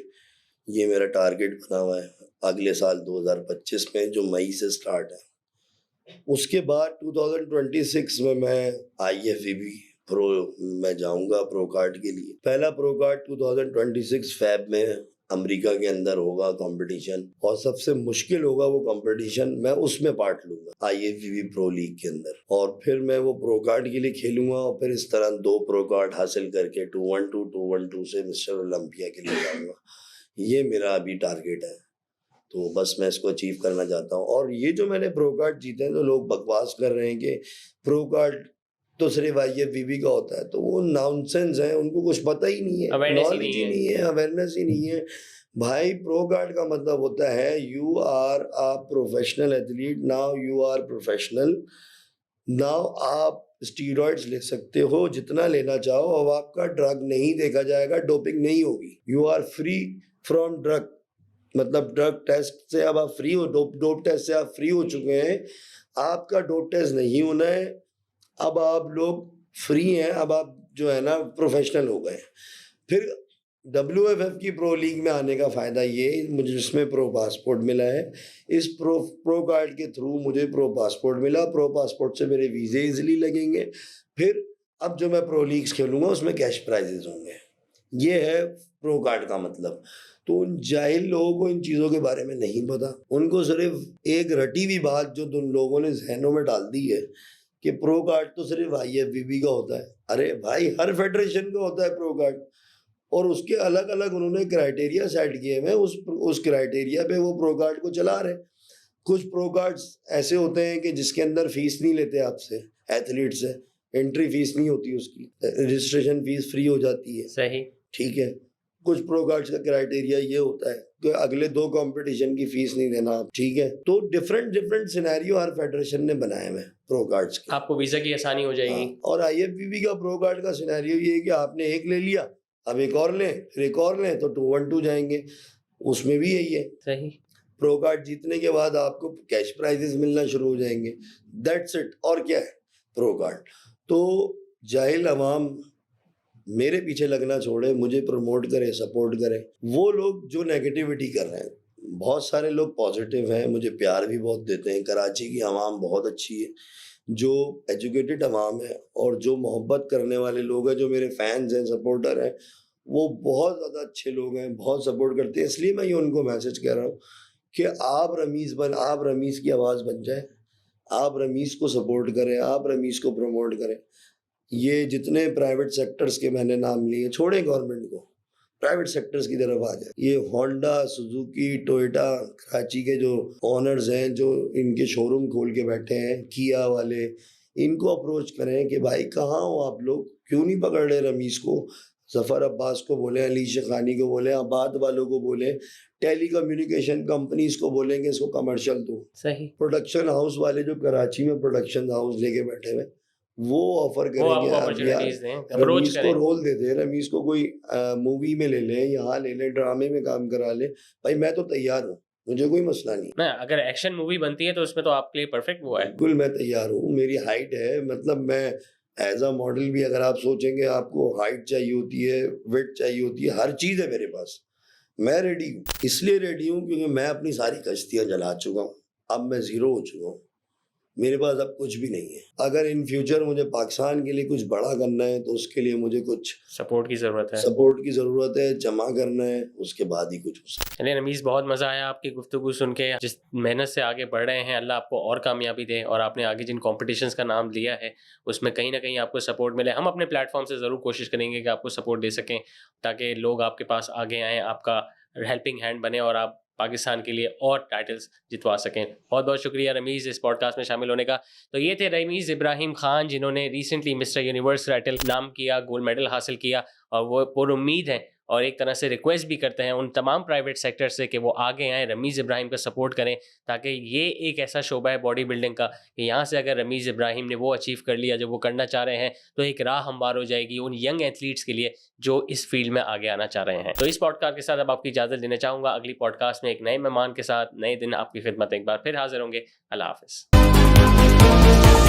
ये मेरा टारगेट बना हुआ है अगले साल 2025 में, जो मई से स्टार्ट है। उसके बाद 2026 में मैं IFBB प्रो में जाऊंगा प्रो कार्ड के लिए। पहला प्रो कार्ड 2026 फेब में अमेरिका के अंदर होगा कंपटीशन, और सबसे मुश्किल होगा वो कंपटीशन। मैं उसमें पार्ट लूंगा IFBB प्रो लीग के अंदर, और फिर मैं वो प्रो कार्ड के लिए खेलूंगा और फिर इस तरह 2 प्रो कार्ड हासिल करके 212 से मिस्टर ओलंपिया के लिए जाऊंगा। ये मेरा अभी टारगेट है, तो बस मैं इसको अचीव करना चाहता हूँ। और ये जो मैंने प्रो कार्ड जीते हैं, तो लोग बकवास कर रहे हैं कि प्रो कार्ड तो सिर्फ IFBB का होता है, तो वो नॉनसेंस है। उनको कुछ पता ही नहीं है, नॉलेज ही नहीं है, अवेयरनेस ही नहीं है। भाई प्रो कार्ड का मतलब होता है you are a professional athlete, now you are professional, now आप स्टीरॉइड्स ले सकते हो जितना लेना चाहो, अब आपका ड्रग नहीं देखा जाएगा, डोपिंग नहीं होगी, you are free from drug. मतलब ड्रग टेस्ट से अब आप फ्री हो, डोप टेस्ट से आप फ्री हो चुके हैं, आपका डोप टेस्ट नहीं होना है, अब आप लोग फ्री हैं, अब आप जो है ना प्रोफेशनल हो गए। फिर WFF की प्रो लीग में आने का फ़ायदा ये मुझे, इसमें प्रो पासपोर्ट मिला है। इस प्रो कार्ड के थ्रू मुझे प्रो पासपोर्ट मिला, प्रो पासपोर्ट से मेरे वीज़े इजीली लगेंगे। फिर अब जो मैं प्रो लीग्स खेलूँगा उसमें कैश प्राइजेज होंगे। ये है प्रो कार्ड का मतलब। तो उन जाहिल लोगों को इन चीज़ों के बारे में नहीं पता, उनको सिर्फ एक रटी हुई बात जो तुम लोगों ने जहनों में डाल दी है कि प्रो कार्ड तो सिर्फ IFBB का होता है। अरे भाई, हर फेडरेशन का होता है प्रो कार्ड, और उसके अलग अलग उन्होंने क्राइटेरिया सेट किए हैं। उस क्राइटेरिया पे वो प्रो कार्ड को चला रहे। कुछ प्रो कार्ड्स ऐसे होते हैं कि जिसके अंदर फीस नहीं लेते आपसे, एथलीट से एंट्री फीस नहीं होती, उसकी रजिस्ट्रेशन फीस फ्री हो जाती है। सही, ठीक है। कुछ प्रो कार्ड्स का क्राइटेरिया ये होता है कि अगले 2 कंपटीशन की फीस नहीं देना आप, ठीक है। तो डिफरेंट सिनेरियो हर फेडरेशन ने बनाए हुए प्रो कार्ड्स के। आपको वीजा की आसानी हो जाएगी। और IFBB का प्रो कार्ड का सिनेरियो ये है कि आपने एक ले लिया, अब एक और लें, फिर एक और लें, तो 212 जाएंगे। उसमें भी यही है। सही। प्रो कार्ड जीतने के बाद आपको कैश प्राइजेस मिलना शुरू हो जाएंगे, दैट्स इट। और क्या है प्रो कार्ड। तो जाहिल अवाम मेरे पीछे लगना छोड़े, मुझे प्रमोट करें, सपोर्ट करें। वो लोग जो नेगेटिविटी कर रहे हैं, बहुत सारे लोग पॉजिटिव हैं, मुझे प्यार भी बहुत देते हैं। कराची की आवाम बहुत अच्छी है, जो एजुकेटेड आवाम है और जो मोहब्बत करने वाले लोग हैं, जो मेरे फैंस हैं, सपोर्टर हैं, वो बहुत ज़्यादा अच्छे लोग हैं, बहुत सपोर्ट करते हैं। इसलिए मैं ये उनको मैसेज कह रहा हूँ कि आप रमीज़ की आवाज़ बन जाए, आप रमीज को सपोर्ट करें, आप रमीज को प्रमोट करें। ये जितने प्राइवेट सेक्टर्स के मैंने नाम लिए, छोड़े गवर्नमेंट को, प्राइवेट सेक्टर्स की तरफ आ जाए। ये होंडा, सुजुकी, टोयोटा, कराची के जो ओनर्स हैं, जो इनके शोरूम खोल के बैठे हैं, किया वाले, इनको अप्रोच करें कि भाई कहाँ हो आप लोग, क्यों नहीं पकड़ रहे रमीज को? जफर अब्बास को बोले, अली शेखानी को बोले, आबाद वालों को बोले, टेली कम्युनिकेशन कंपनीज को बोलेंगे इसको कमर्शियल दो। सही। प्रोडक्शन हाउस वाले जो कराची में प्रोडक्शन हाउस लेके बैठे हुए, वो ऑफर वो करेंगे आपको आप यार, अपॉर्चुनिटीज दें, अप्रोच रमीज को करें। रोल दे दे, रमीज को कोई मूवी में ले ले, यहाँ ले ले, ड्रामे में काम करा ले, भाई मैं तो तैयार हूँ, मुझे कोई मसला नहीं। ना अगर एक्शन मूवी बनती है तो उसमें तो आपके लिए परफेक्ट वो है। बिल्कुल मैं तैयार हूँ, मेरी हाइट है, मतलब मैं एज अ मॉडल भी अगर आप सोचेंगे आपको हाइट चाहिए होती है, वेट चाहिए होती है, हर चीज़ है मेरे पास। मैं रेडी हूँ, इसलिए रेडी हूँ क्योंकि मैं अपनी सारी कश्तियाँ जला चुका हूँ, अब मैं ज़ीरो हो चुका हूँ, मेरे पास अब कुछ भी नहीं है। अगर इन फ्यूचर मुझे पाकिस्तान के लिए कुछ बड़ा करना है तो उसके लिए मुझे कुछ सपोर्ट की जरूरत है, सपोर्ट की ज़रूरत है, जमा करना है, उसके बाद ही कुछ हो सकता है। चलिए रमीज, बहुत मजा आया आपकी गुफ्तगू सुन के। जिस मेहनत से आगे बढ़ रहे हैं, अल्लाह आपको और कामयाबी दे, और आपने आगे जिन कॉम्पिटिशन्स का नाम लिया है उसमें कहीं ना कहीं आपको सपोर्ट मिले। हम अपने प्लेटफॉर्म से ज़रूर कोशिश करेंगे कि आपको सपोर्ट दे सकें, ताकि लोग आपके पास आगे आएँ, आपका हेल्पिंग हैंड बने और आप पाकिस्तान के लिए और टाइटल्स जितवा सकें। बहुत बहुत शुक्रिया रमीज़ इस पॉडकास्ट में शामिल होने का। तो ये थे रमीज़ इब्राहिम खान, जिन्होंने रिसेंटली मिस्टर यूनिवर्स टाइटल नाम किया, गोल्ड मेडल हासिल किया, और वो पुरुम्मीद हैं और एक तरह से रिक्वेस्ट भी करते हैं उन तमाम प्राइवेट सेक्टर से कि वो आगे आएँ, रमीज़ इब्राहिम का सपोर्ट करें, ताकि ये एक ऐसा शोबा है बॉडी बिल्डिंग का कि यहाँ से अगर रमीज़ इब्राहिम ने वो अचीव कर लिया जो वो करना चाह रहे हैं, तो एक राह हमवार हो जाएगी उन यंग एथलीट्स के लिए जो इस फील्ड में आगे आना चाह रहे हैं। तो इस पॉडकास्ट के साथ अब आपकी इजाज़त लेना चाहूँगा। अगली पॉडकास्ट में एक नए मेहमान के साथ नए दिन आपकी खिदमत एक बार फिर हाजिर होंगे। अल्लाह हाफिज़।